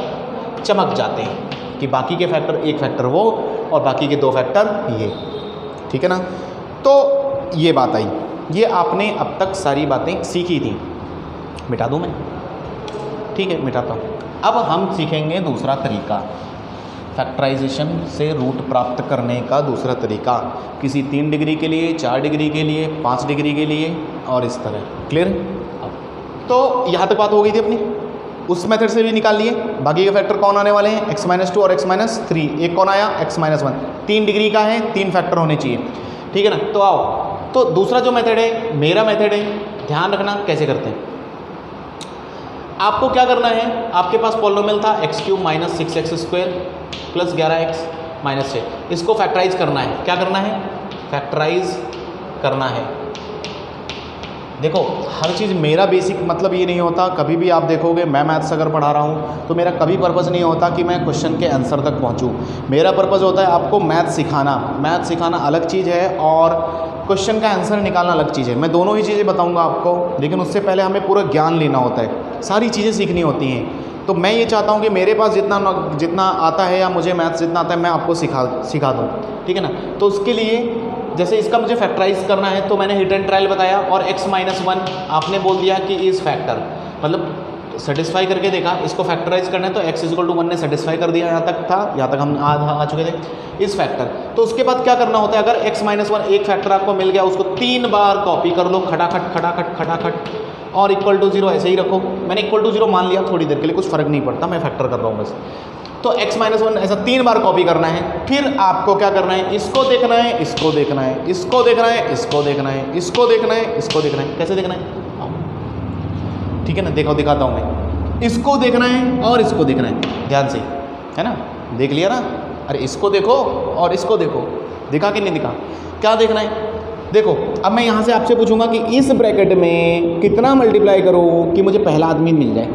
चमक जाते हैं कि बाकी के फैक्टर, एक फैक्टर वो और बाकी के 2 फैक्टर ये, ठीक है ना। तो ये बात आई, ये आपने अब तक सारी बातें सीखी थी। मिटा दूँ मैं, ठीक है मिटाता हूँ। अब हम सीखेंगे दूसरा तरीका, फैक्टराइजेशन से रूट प्राप्त करने का दूसरा तरीका, किसी 3 डिग्री के लिए, 4 डिग्री के लिए, 5 डिग्री के लिए और इस तरह। क्लियर? तो यहाँ तक बात हो गई थी अपनी, उस मेथड से भी निकाल लिए। बाकी के फैक्टर कौन आने वाले हैं, x-2 और x-3। एक कौन आया, x-1। 3 डिग्री का है, 3 फैक्टर होने चाहिए, ठीक है ना। तो आओ, तो दूसरा जो मेथड है मेरा मेथड है, ध्यान रखना कैसे करते हैं। आपको क्या करना है, आपके पास पॉलिनोमियल था x³ -6x square plus 11x -6, इसको फैक्टराइज करना है। क्या करना है, फैक्टराइज करना है। देखो हर चीज़ मेरा बेसिक मतलब ये नहीं होता, कभी भी आप देखोगे मैं मैथ्स अगर पढ़ा रहा हूँ तो मेरा कभी पर्पज़ नहीं होता कि मैं क्वेश्चन के आंसर तक पहुँचूँ। मेरा पर्पज़ होता है आपको मैथ सिखाना। मैथ सिखाना अलग चीज़ है और क्वेश्चन का आंसर निकालना अलग चीज़ है। मैं दोनों ही चीज़ें बताऊँगा आपको, लेकिन उससे पहले हमें पूरा ज्ञान लेना होता है, सारी चीज़ें सीखनी होती हैं। तो मैं ये चाहता हूँ कि मेरे पास जितना आता है या मुझे मैथ्स जितना आता है मैं आपको सिखा दूँ, ठीक है ना। तो उसके लिए जैसे इसका मुझे फैक्टराइज करना है तो मैंने हिट एंड ट्रायल बताया, और x-1 आपने बोल दिया कि इज़ फैक्टर, मतलब सेटिस्फाई करके देखा। इसको फैक्टराइज करना है तो x=1 ने सेटिस्फाई कर दिया, यहाँ तक था, यहाँ तक हम आ चुके थे इस फैक्टर। तो उसके बाद क्या करना होता है, अगर x-1 एक फैक्टर आपको मिल गया उसको 3 बार कॉपी कर लो, खटाखट खटाखट खटाखट, और =0 ऐसे ही रखो। मैंने =0 मान लिया थोड़ी देर के लिए, कुछ फ़र्क नहीं पड़ता, मैं फैक्टर कर रहा हूँ बस। तो x-1 ऐसा 3 बार कॉपी करना है। फिर आपको क्या करना है, इसको देखना है, इसको देखना है, इसको देखना है, इसको देखना है, इसको देखना है, इसको देखना है। कैसे देखना है, ठीक है ना, दिखाता हूँ मैं। इसको देखना है और इसको देखना है, ध्यान से, है ना, देख लिया ना। अरे इसको देखो और इसको देखो, दिखा कि नहीं दिखा, क्या देखना है देखो। अब मैं यहाँ से आपसे पूछूंगा कि इस ब्रैकेट में कितना मल्टीप्लाई करूँ कि मुझे पहला आदमी मिल जाए,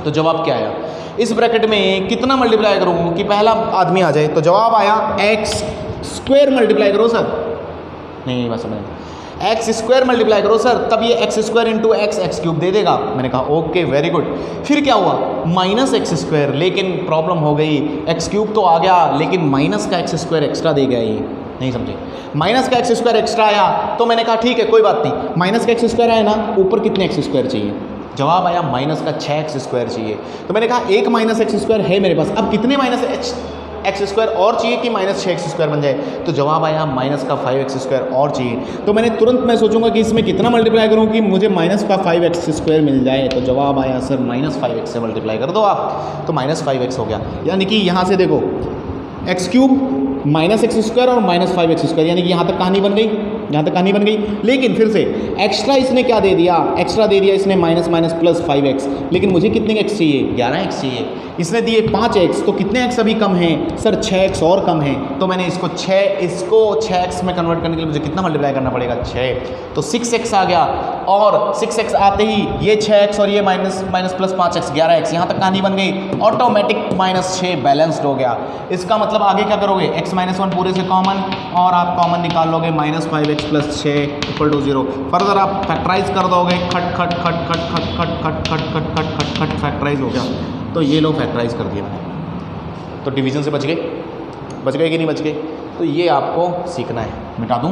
तो जवाब क्या आया, इस ब्रैकेट में कितना मल्टीप्लाई करूँ कि पहला आदमी आ जाए, तो जवाब आया x² मल्टीप्लाई करो सर, नहीं बस समझ, x² मल्टीप्लाई करो सर, तब ये x² × x³ दे देगा। मैंने कहा ओके वेरी गुड। फिर क्या हुआ, -x², लेकिन प्रॉब्लम हो गई, x³ तो आ गया लेकिन माइनस का x² एक्स्ट्रा दे गया, ये नहीं समझे, माइनस का x² एक्स्ट्रा आया। तो मैंने कहा ठीक है कोई बात नहीं, माइनस का x² आया ना, ऊपर कितने x² चाहिए, जवाब आया माइनस का 6x² चाहिए। तो मैंने कहा एक -x² है मेरे पास, अब कितने -x² और चाहिए कि -6x² बन जाए, तो जवाब आया माइनस का 5x² और चाहिए। तो मैंने तुरंत मैं सोचूंगा कि इसमें कितना मल्टीप्लाई करूं कि मुझे माइनस का 5x² मिल जाए, तो जवाब आया सर -5x से मल्टीप्लाई कर दो आप, तो -5x हो गया। यानी कि यहाँ से देखो x³ -x² और -5x², यानी कि यहाँ तक कहानी बन गई, यहाँ तक कहानी बन गई। लेकिन फिर से एक्स्ट्रा इसने क्या दे दिया, एक्स्ट्रा दे दिया इसने -+5x, लेकिन मुझे कितने x चाहिए, 11x चाहिए। इसने दिए 5x, तो कितने x अभी कम हैं सर, 6x और कम है। तो मैंने इसको 6x में कन्वर्ट करने के लिए मुझे कितना मल्टीप्लाई करना पड़ेगा, 6, तो 6x आ गया। और 6x आते ही ये 6x और ये -+5x 11x, यहाँ तक कहानी बन गई, ऑटोमेटिक -6 बैलेंस्ड हो गया। इसका मतलब आगे क्या करोगे, x-1 पूरे से कॉमन, और आप कॉमन निकाल लोगे, -5x + 6 = 0। फर्दर आप फैक्टराइज कर दोगे, खट खट खट खट खट खट खट खट खट खट खट खट फैक्टराइज हो गया। तो ये लो फैक्टराइज कर दिया मैंने, तो डिवीज़न से बच गए कि नहीं बच गए। तो ये आपको सीखना है। मिटा दूँ,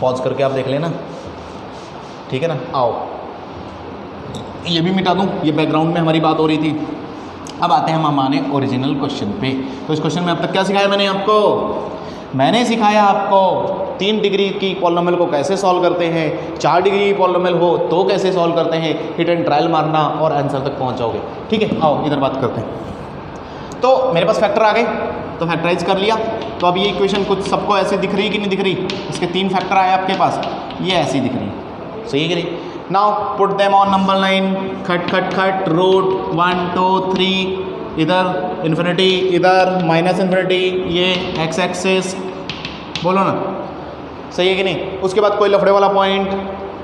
पॉज करके आप देख लेना, ठीक है ना। आओ ये भी मिटा दूँ, ये बैकग्राउंड में हमारी बात हो रही थी। अब आते हैं हम हमारे ओरिजिनल क्वेश्चन पे। तो इस क्वेश्चन में अब तक क्या सिखाया मैंने सिखाया आपको 3 डिग्री की पॉलिनोमियल को कैसे सॉल्व करते हैं, 4 डिग्री की पॉलिनोमियल हो तो कैसे सॉल्व करते हैं, हिट एंड ट्रायल मारना और आंसर तक पहुंच जाओगे, ठीक है। आओ इधर बात करते हैं। तो मेरे पास फैक्टर आ गए, तो फैक्टराइज कर लिया। तो अब ये इक्वेशन कुछ सबको ऐसे दिख रही कि नहीं दिख रही, इसके 3 फैक्टर आए आपके पास, ये ऐसी दिख रही, सही है कि नहीं। Now put them on number line, खट खट खट, रूट 1 2 3, इधर इन्फिनिटी, इधर -∞, ये x एक्सिस, बोलो ना, सही है कि नहीं। उसके बाद कोई लफड़े वाला पॉइंट,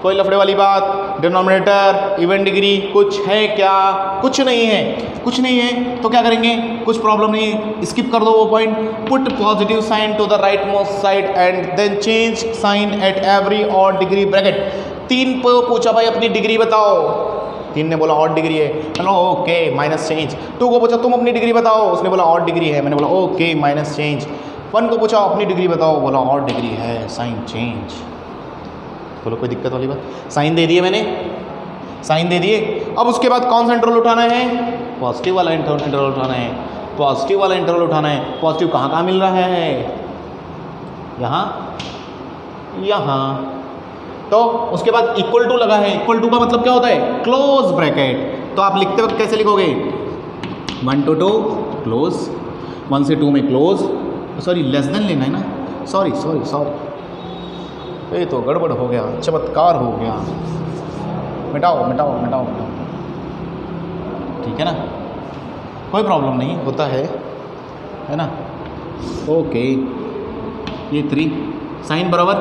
कोई लफड़े वाली बात, डिनोमिनेटर, इवन डिग्री, कुछ है क्या, कुछ नहीं है, कुछ नहीं है। तो क्या करेंगे, कुछ प्रॉब्लम नहीं, स्किप कर दो वो point. Put positive sign to the right most side and then change sign at every odd degree bracket. 3 को पूछा भाई अपनी डिग्री बताओ, 3 ने बोला ऑड डिग्री है, चलो ओके माइनस चेंज। 2 को पूछा तुम अपनी डिग्री बताओ, उसने बोला ऑड डिग्री है, मैंने बोला ओके माइनस चेंज। 1 को पूछा अपनी डिग्री बताओ, बोला ऑड डिग्री है, साइन चेंज। बोलो कोई दिक्कत वाली बात, साइन दे दिए मैंने, साइन दे दिए। अब उसके बाद कौन सा इंटरवल उठाना है, पॉजिटिव वाला इंटरवल उठाना है, पॉजिटिव वाला इंटरवल उठाना है। पॉजिटिव कहाँ कहाँ मिल रहा है, यहाँ, यहाँ। तो उसके बाद इक्वल टू लगा है, इक्वल टू का मतलब क्या होता है, क्लोज ब्रैकेट। तो आप लिखते वक्त कैसे लिखोगे, 1 to 2 क्लोज, 1 से 2 में क्लोज, सॉरी लेस देन लेना है ना, सॉरी, ये तो गड़बड़ हो गया, चमत्कार हो गया, मिटाओ, ठीक है ना, कोई प्रॉब्लम नहीं, होता है ना। ओके ये 3 साइन बराबर,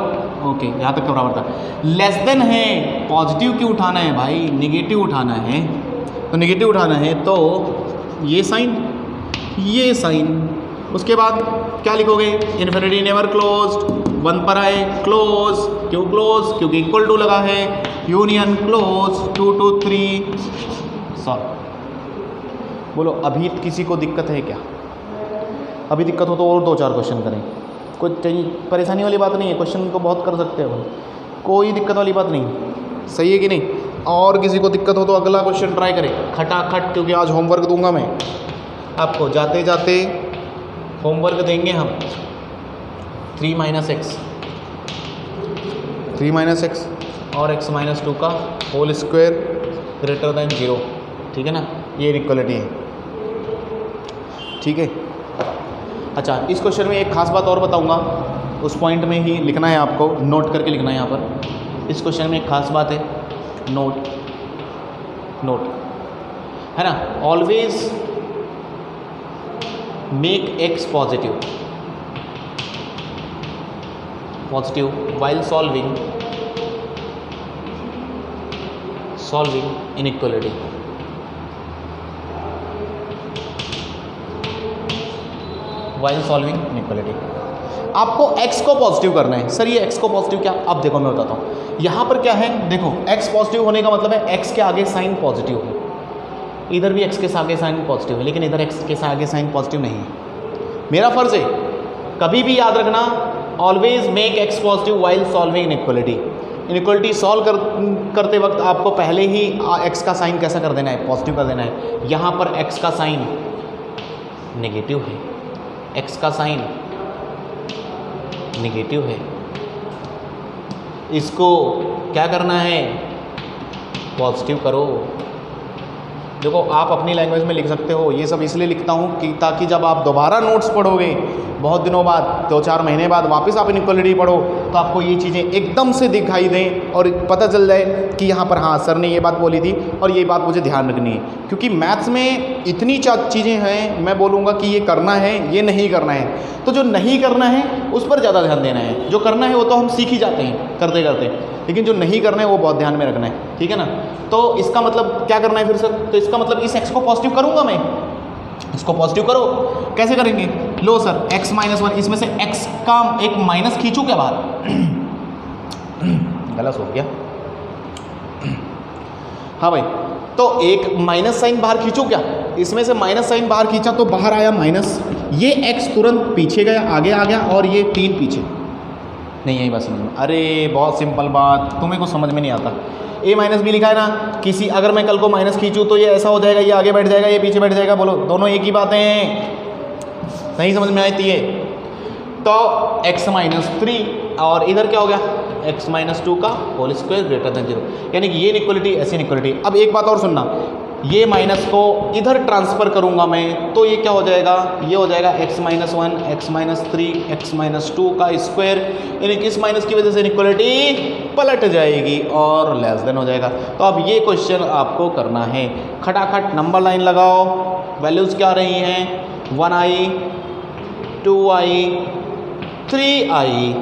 ओके यहाँ तक का बराबर था। लेस देन है, पॉजिटिव क्यों उठाना है भाई, निगेटिव उठाना है, तो निगेटिव उठाना है तो ये साइन, ये साइन। उसके बाद क्या लिखोगे, इन्फिनिटी नेवर क्लोज्ड, 1 पर आए क्लोज, क्यों क्लोज, क्योंकि इक्वल टू लगा है, यूनियन क्लोज, 2 to 3, सॉरी बोलो अभी किसी को दिक्कत है क्या? अभी दिक्कत हो तो और 2-4 क्वेश्चन करें, कोई परेशानी वाली बात नहीं है, क्वेश्चन को बहुत कर सकते हो, कोई दिक्कत वाली बात नहीं, सही है कि नहीं? और किसी को दिक्कत हो तो अगला क्वेश्चन ट्राई करें खटाखट, क्योंकि आज होमवर्क दूंगा मैं आपको, जाते जाते होमवर्क देंगे हम। 3 - x और x - 2 का होल स्क्वायर ग्रेटर देन 0, ठीक है ना, ये इनइक्वालिटी है, ठीक है। अच्छा, इस क्वेश्चन में एक खास बात और बताऊंगा, उस पॉइंट में ही लिखना है आपको, नोट करके लिखना है यहाँ पर। इस क्वेश्चन में एक खास बात है, नोट है ना, always make x positive while solving inequality। while solving inequality आपको x को पॉजिटिव करना है। सर ये x को पॉजिटिव क्या? अब देखो मैं बताता हूँ। यहाँ पर क्या है, देखो x पॉजिटिव होने का मतलब है x के आगे साइन पॉजिटिव है, इधर भी x के आगे साइन पॉजिटिव है, लेकिन इधर x के आगे साइन पॉजिटिव नहीं है। मेरा फर्ज है, कभी भी याद रखना, always make x positive while solving inequality. Inequality solve करते वक्त आपको पहले ही x का साइन कैसा कर देना है? पॉजिटिव कर देना है। यहाँ पर x का साइन नेगेटिव है, x का साइन नेगेटिव है, इसको क्या करना है? पॉजिटिव करो। देखो आप अपनी लैंग्वेज में लिख सकते हो, ये सब इसलिए लिखता हूँ कि ताकि जब आप दोबारा नोट्स पढ़ोगे बहुत दिनों बाद, 2-4 महीने बाद वापस आप इनइक्वालिटी पढ़ो, तो आपको ये चीज़ें एकदम से दिखाई दें और पता चल जाए कि यहाँ पर हाँ सर ने ये बात बोली थी और ये बात मुझे ध्यान रखनी है। क्योंकि मैथ्स में इतनी चीज़ें हैं, मैं बोलूँगा कि ये करना है, ये नहीं करना है। तो जो नहीं करना है उस पर ज़्यादा ध्यान देना है, जो करना है वो तो हम सीख ही जाते हैं करते करते, लेकिन जो नहीं करना है वो बहुत ध्यान में रखना है, ठीक है ना। तो इसका मतलब क्या करना है फिर सर? तो इसका मतलब इस x को पॉजिटिव करूँगा मैं, इसको पॉजिटिव करो। कैसे करेंगे? लो सर x - 1, इसमें से x का एक माइनस खींचूं क्या बाहर? गलत हो गया, हाँ भाई, तो एक माइनस साइन बाहर खींचूं क्या? इसमें से माइनस साइन बाहर खींचा तो बाहर आया माइनस, ये x तुरंत पीछे गया, आगे आ गया, और ये 3 पीछे। नहीं यही बात समझ में? अरे बहुत सिंपल बात, तुम्हें कुछ समझ में नहीं आता। a - b लिखा है ना, किसी अगर मैं कल को माइनस खींचूँ तो ये ऐसा हो जाएगा, ये आगे बैठ जाएगा, ये पीछे बैठ जाएगा। बोलो दोनों एक ही बातें हैं, नहीं समझ में आती है? तो x - 3 और इधर क्या हो गया? x - 2 का होल स्क्वायर ग्रेटर देन 0, यानी कि ये इनइक्वालिटी ऐसी इनइक्वालिटी। अब एक बात और सुनना, ये माइनस को इधर ट्रांसफ़र करूँगा मैं तो ये क्या हो जाएगा? ये हो जाएगा x - 1 x - 3 x - 2 का स्क्वायर, यानी कि इस माइनस की वजह से इनइक्वालिटी पलट जाएगी और लेस देन हो जाएगा। तो अब ये क्वेश्चन आपको करना है, खटाखट नंबर लाइन लगाओ। वैल्यूज़ क्या रही हैं? 1i 2i 3i,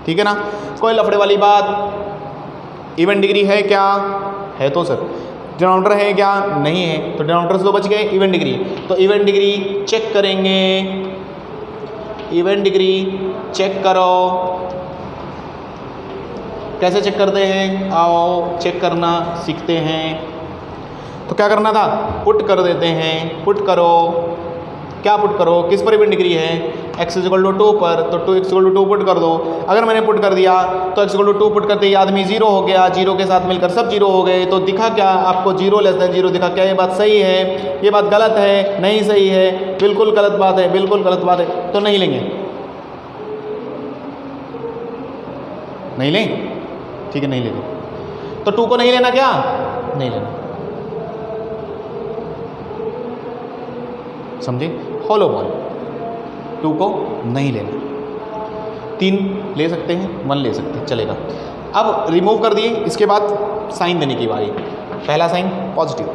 ठीक है ना। कोई लफड़े वाली बात? इवन डिग्री है क्या? है तो सर। डिनोमिनेटर है क्या? नहीं है, तो डिनोमिनेटर से तो बच गए, इवन डिग्री। तो इवन डिग्री चेक करेंगे, इवन डिग्री चेक करो। कैसे चेक करते हैं? आओ चेक करना सीखते हैं। तो क्या करना था? पुट कर देते हैं, पुट करो। क्या पुट करो? किस पर इवन डिग्री है? x = 2 पर, तो 2x = 2 पुट कर दो। अगर मैंने पुट कर दिया तो x = 2 पुट करते ही आदमी 0 हो गया, 0 के साथ मिलकर सब 0 हो गए। तो दिखा क्या आपको? 0 < 0 दिखा। क्या ये बात सही है? ये बात गलत है? नहीं सही है, बिल्कुल गलत बात है, बिल्कुल गलत बात है। तो नहीं लेंगे, नहीं लें, ठीक है नहीं लेंगे। तो 2 को नहीं लेना, क्या नहीं लेना, समझे? होलो बॉल 2 को नहीं लेना, 3 ले सकते हैं, 1 ले सकते हैं, चलेगा। अब रिमूव कर दिए, इसके बाद साइन देने की बारी। पहला साइन पॉजिटिव,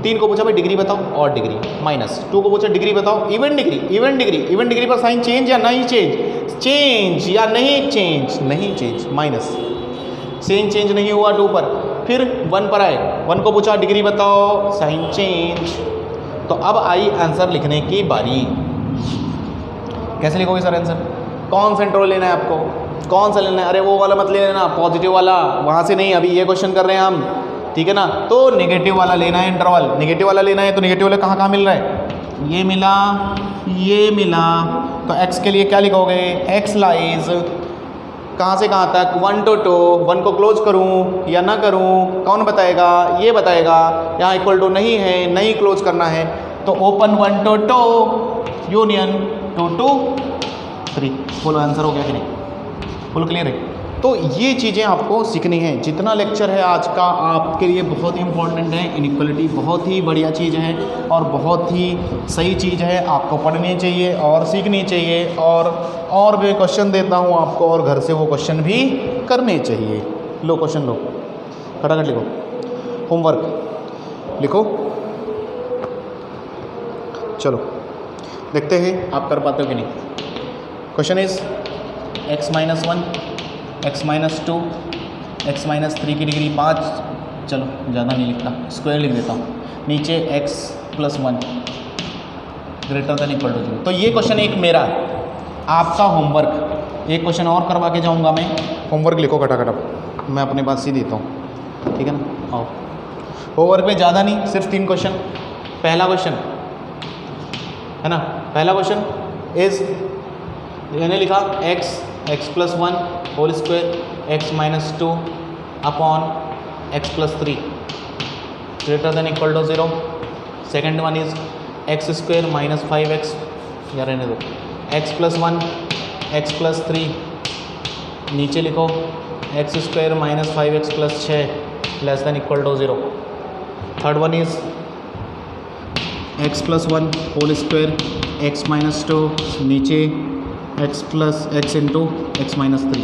3 को पूछा भाई डिग्री बताओ, और डिग्री माइनस। 2 को पूछा डिग्री बताओ, even degree, even degree, even degree पर साइन चेंज या नहीं चेंज, चेंज या नहीं चेंज, नहीं चेंज, माइनस। साइन चेंज नहीं हुआ 2 पर, फिर 1 पर आए, 1 को पूछा डिग्री बताओ, साइन चेंज। तो अब आई आंसर लिखने की बारी। कैसे लिखोगे सर आंसर? कौन सा इंटरवल लेना है आपको? कौन सा लेना है? अरे वो वाला मत ले लेना, पॉजिटिव वाला, वहाँ से नहीं। अभी ये क्वेश्चन कर रहे हैं हम, ठीक है ना। तो नेगेटिव वाला लेना है इंटरवल, नेगेटिव वाला लेना है तो नेगेटिव वाला कहाँ कहाँ मिल रहा है, ये मिला, ये मिला। तो x के लिए क्या लिखोगे, x लाइज कहाँ से कहाँ तक, 1 to 2, 1 को क्लोज करूँ या ना करूँ, कौन बताएगा, ये बताएगा। यहाँ इक्वल टू नहीं है, नहीं क्लोज करना है, तो open 1 to 2 union 2 to 3। Full answer हो गया कि नहीं, फुल क्लियर है। तो ये चीज़ें आपको सीखनी है। जितना लेक्चर है आज का आपके लिए बहुत इंपॉर्टेंट है। इनइक्वालिटी बहुत ही बढ़िया चीज़ है और बहुत ही सही चीज़ है, आपको पढ़नी चाहिए और सीखनी चाहिए। और भी क्वेश्चन देता हूँ आपको और घर से वो क्वेश्चन भी करने चाहिए। लो क्वेश्चन लो, फटाफट लिखो, होमवर्क लिखो। चलो देखते हैं आप कर पाते हो कि नहीं। Question is x-1 x-2 x-3 की डिग्री 5, चलो ज़्यादा नहीं लिखता, स्क्वायर लिख देता हूँ। नीचे x+1 greater than equal to 0। तो ये क्वेश्चन एक मेरा आपका होमवर्क, एक क्वेश्चन और करवा के जाऊँगा मैं। होमवर्क लिखो खटाखट, मैं अपने पास ही देता हूँ, ठीक है ना। आओ होमवर्क में ज़्यादा नहीं, सिर्फ 3 क्वेश्चन। पहला क्वेश्चन है ना, पहला क्वेश्चन इज मैंने लिखा x+1 whole square x-2 upon x+3 greater than equal to 0। Second one is x² - 5x, या रहने दो, x+1 x+3 नीचे लिखो x² - 5x + 6 less than equal to 0। Third one is x+1 whole square x-2 नीचे x × x-3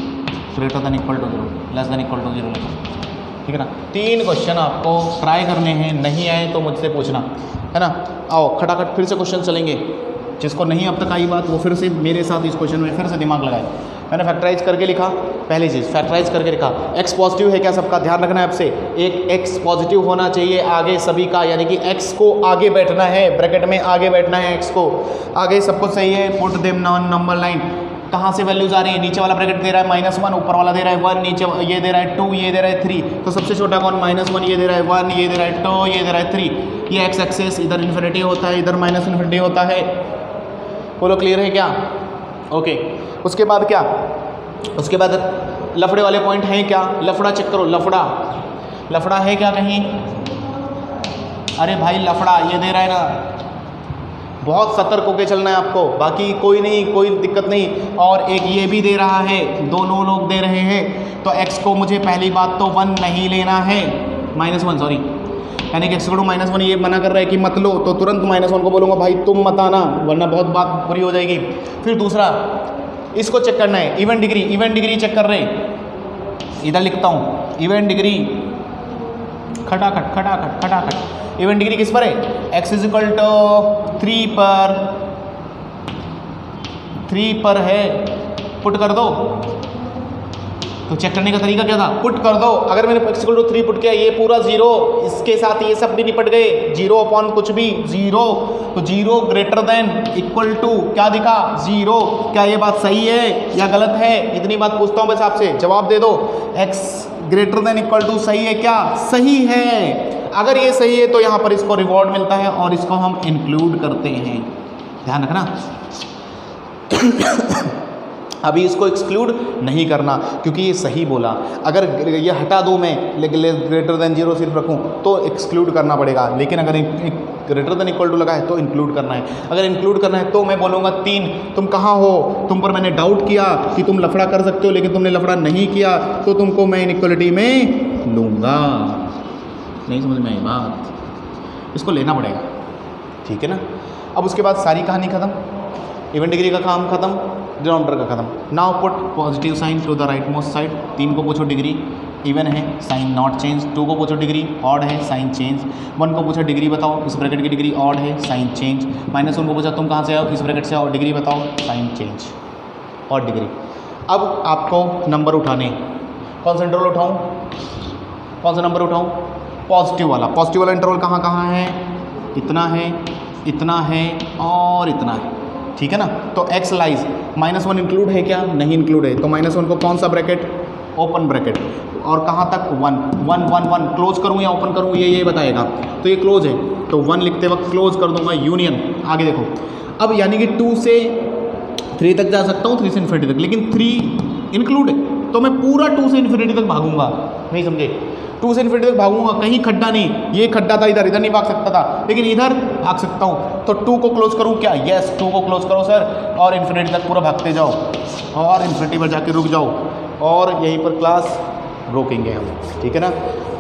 greater than equal to 0 less than equal to 0 लिखो, ठीक है ना। 3 क्वेश्चन आपको ट्राई करने हैं, नहीं आए तो मुझसे पूछना, है ना। आओ खटाखट फिर से क्वेश्चन चलेंगे। जिसको नहीं अब तक आई बात वो फिर से मेरे साथ इस क्वेश्चन में फिर से दिमाग लगाए। मैंने फैक्टराइज करके लिखा, पहली चीज़ फैक्टराइज करके लिखा। x पॉजिटिव है क्या सबका, ध्यान रखना है आपसे, एक x पॉजिटिव होना चाहिए आगे सभी का, यानी कि x को आगे बैठना है, ब्रैकेट में आगे बैठना है, x को आगे सब कुछ सही है। Put them on number line, कहाँ से वैल्यूज आ रही है, नीचे वाला ब्रैकेट दे रहा है -1, ऊपर वाला दे रहा है 1, नीचे ये दे रहा है 2, ये दे रहा है 3, तो सबसे छोटा कौन, -1, ये दे रहा है 1, ये दे रहा है 2, ये दे रहा है 3। ये x एक्सेस इधर इन्फिनिटी होता है, इधर -इन्फिनिटी होता है। बोलो क्लियर है क्या, ओके। उसके बाद क्या, उसके बाद लफड़े वाले पॉइंट हैं क्या, लफड़ा चेक करो, लफड़ा है क्या कहीं, अरे भाई लफड़ा ये दे रहा है ना, बहुत सतर्क होकर चलना है आपको, बाकी कोई नहीं, कोई दिक्कत नहीं। और एक ये भी दे रहा है, दोनों लोग दे रहे हैं, तो x को मुझे पहली बात तो 1 नहीं लेना है, -1 सॉरी, यानी कि x को -1 ये मना कर रहा है कि मत लो, तो तुरंत -1 को बोलूँगा भाई तुम मत आना, वरना बहुत बात बुरी हो जाएगी। फिर दूसरा इसको चेक करना है, इवेंट डिग्री चेक कर रहे हैं, इधर लिखता हूँ इवेंट डिग्री, खटाखट इवेंट डिग्री किस पर है, x = 3 पर है, पुट कर दो। तो चेक करने का तरीका क्या था, पुट कर दो। अगर मैंने x = 3 पुट किया, ये पूरा 0, इसके साथ ये सब भी निपट गए, 0 अपॉन कुछ भी 0, तो 0 ग्रेटर देन इक्वल टू क्या दिखा, 0। क्या ये बात सही है या गलत है, इतनी बात पूछता हूँ बस आपसे, जवाब दे दो। x greater than equal to सही है क्या, सही है। अगर ये सही है तो यहाँ पर इसको रिवॉर्ड मिलता है और इसको हम इंक्लूड करते हैं, ध्यान रखना। अभी इसको एक्सक्लूड नहीं करना क्योंकि ये सही बोला। अगर ये हटा दूँ मैं, ग्रेटर देन 0 सिर्फ रखूँ तो एक्सक्लूड करना पड़ेगा, लेकिन अगर ग्रेटर देन इक्वल टू लगा है तो इंक्लूड करना है। अगर इंक्लूड करना है तो मैं बोलूँगा 3, तुम कहाँ हो, तुम पर मैंने डाउट किया कि तुम लफड़ा कर सकते हो, लेकिन तुमने लफड़ा नहीं किया, तो तुमको मैं इनइक्वलिटी में लूँगा। नहीं समझ में आई बात, इसको लेना पड़ेगा, ठीक है ना। अब उसके बाद सारी कहानी ख़त्म, इवेंट डिग्री का काम खत्म, डिनोमिनेटर का खत्म। Now put positive sign to the right most side. 3 को पूछो डिग्री इवन है, साइन नॉट चेंज। 2 को पूछो डिग्री ऑड है, साइन चेंज। 1 को पूछो डिग्री बताओ, इस ब्रैकेट की डिग्री ऑड है, साइन चेंज। -1 को पूछा तुम कहाँ से आओ, इस ब्रैकेट से आओ, डिग्री बताओ, साइन चेंज और डिग्री। अब आपको नंबर उठाने, कौन सा इंटरवल उठाऊँ, कौन सा नंबर उठाऊँ, पॉजिटिव वाला इंटरवल कहाँ कहाँ है, इतना है, इतना है और इतना है, ठीक है ना। तो x लाइज -1 इंक्लूड है क्या, नहीं इंक्लूड है, तो -1 को कौन सा ब्रैकेट, ओपन ब्रैकेट, और कहाँ तक 1 क्लोज करूँ या ओपन करूँ ये बताएगा। तो ये क्लोज है तो 1 लिखते वक्त क्लोज कर दूंगा यूनियन। आगे देखो, अब यानी कि 2 से 3 तक जा सकता हूँ, 3 से इन्फिनिटी तक, लेकिन 3 इंक्लूड है तो मैं पूरा 2 से इन्फिनिटी तक भागूंगा। नहीं समझे? 2 से इन्फिनिटी तक भागूंगा, कहीं खड्डा नहीं, ये खड्डा था इधर नहीं भाग सकता था, लेकिन इधर भाग सकता हूँ। तो 2 को क्लोज करूँ क्या? यस, 2 को क्लोज करो सर, और इन्फिनिटी तक पूरा भागते जाओ, और इन्फिनिटी पर जाके रुक जाओ, और यहीं पर क्लास रोकेंगे हम, ठीक है ना।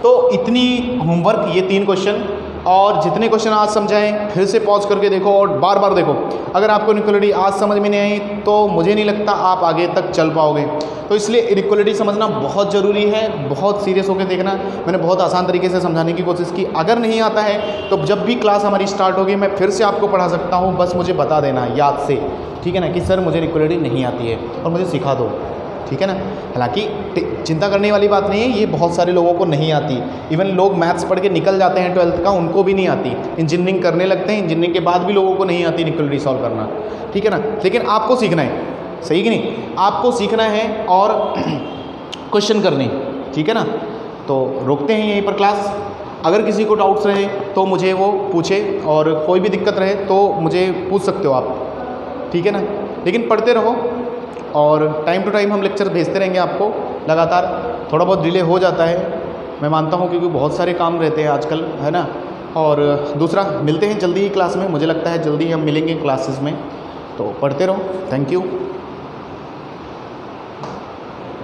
तो इतनी होमवर्क, ये 3 क्वेश्चन, और जितने क्वेश्चन आज समझाएं फिर से पॉज करके देखो और बार बार देखो। अगर आपको इनइक्वालिटी आज समझ में नहीं आई तो मुझे नहीं लगता आप आगे तक चल पाओगे। तो इसलिए इनइक्वालिटी समझना बहुत ज़रूरी है, बहुत सीरियस होकर देखना। मैंने बहुत आसान तरीके से समझाने की कोशिश की। अगर नहीं आता है तो जब भी क्लास हमारी स्टार्ट होगी मैं फिर से आपको पढ़ा सकता हूँ, बस मुझे बता देना याद से, ठीक है ना, कि सर मुझे इनइक्वालिटी नहीं आती है और मुझे सिखा दो, ठीक है ना। हालांकि चिंता करने वाली बात नहीं है, ये बहुत सारे लोगों को नहीं आती। इवन लोग मैथ्स पढ़ के निकल जाते हैं 12th का, उनको भी नहीं आती। इंजीनियरिंग करने लगते हैं, इंजीनियरिंग के बाद भी लोगों को नहीं आती इनइक्वालिटी सॉल्व करना, ठीक है ना। लेकिन आपको सीखना है, सही कि नहीं? आपको सीखना है और क्वेश्चन करने, ठीक है ना। तो रोकते हैं यहीं पर क्लास। अगर किसी को डाउट्स रहे तो मुझे वो पूछे, और कोई भी दिक्कत रहे तो मुझे पूछ सकते हो आप, ठीक है ना। लेकिन पढ़ते रहो, और टाइम टू टाइम हम लेक्चर भेजते रहेंगे आपको लगातार। थोड़ा बहुत डिले हो जाता है, मैं मानता हूँ, क्योंकि बहुत सारे काम रहते हैं आजकल, है ना। और दूसरा, मिलते हैं जल्दी ही क्लास में, मुझे लगता है जल्दी ही हम मिलेंगे क्लासेस में। तो पढ़ते रहो। Thank you.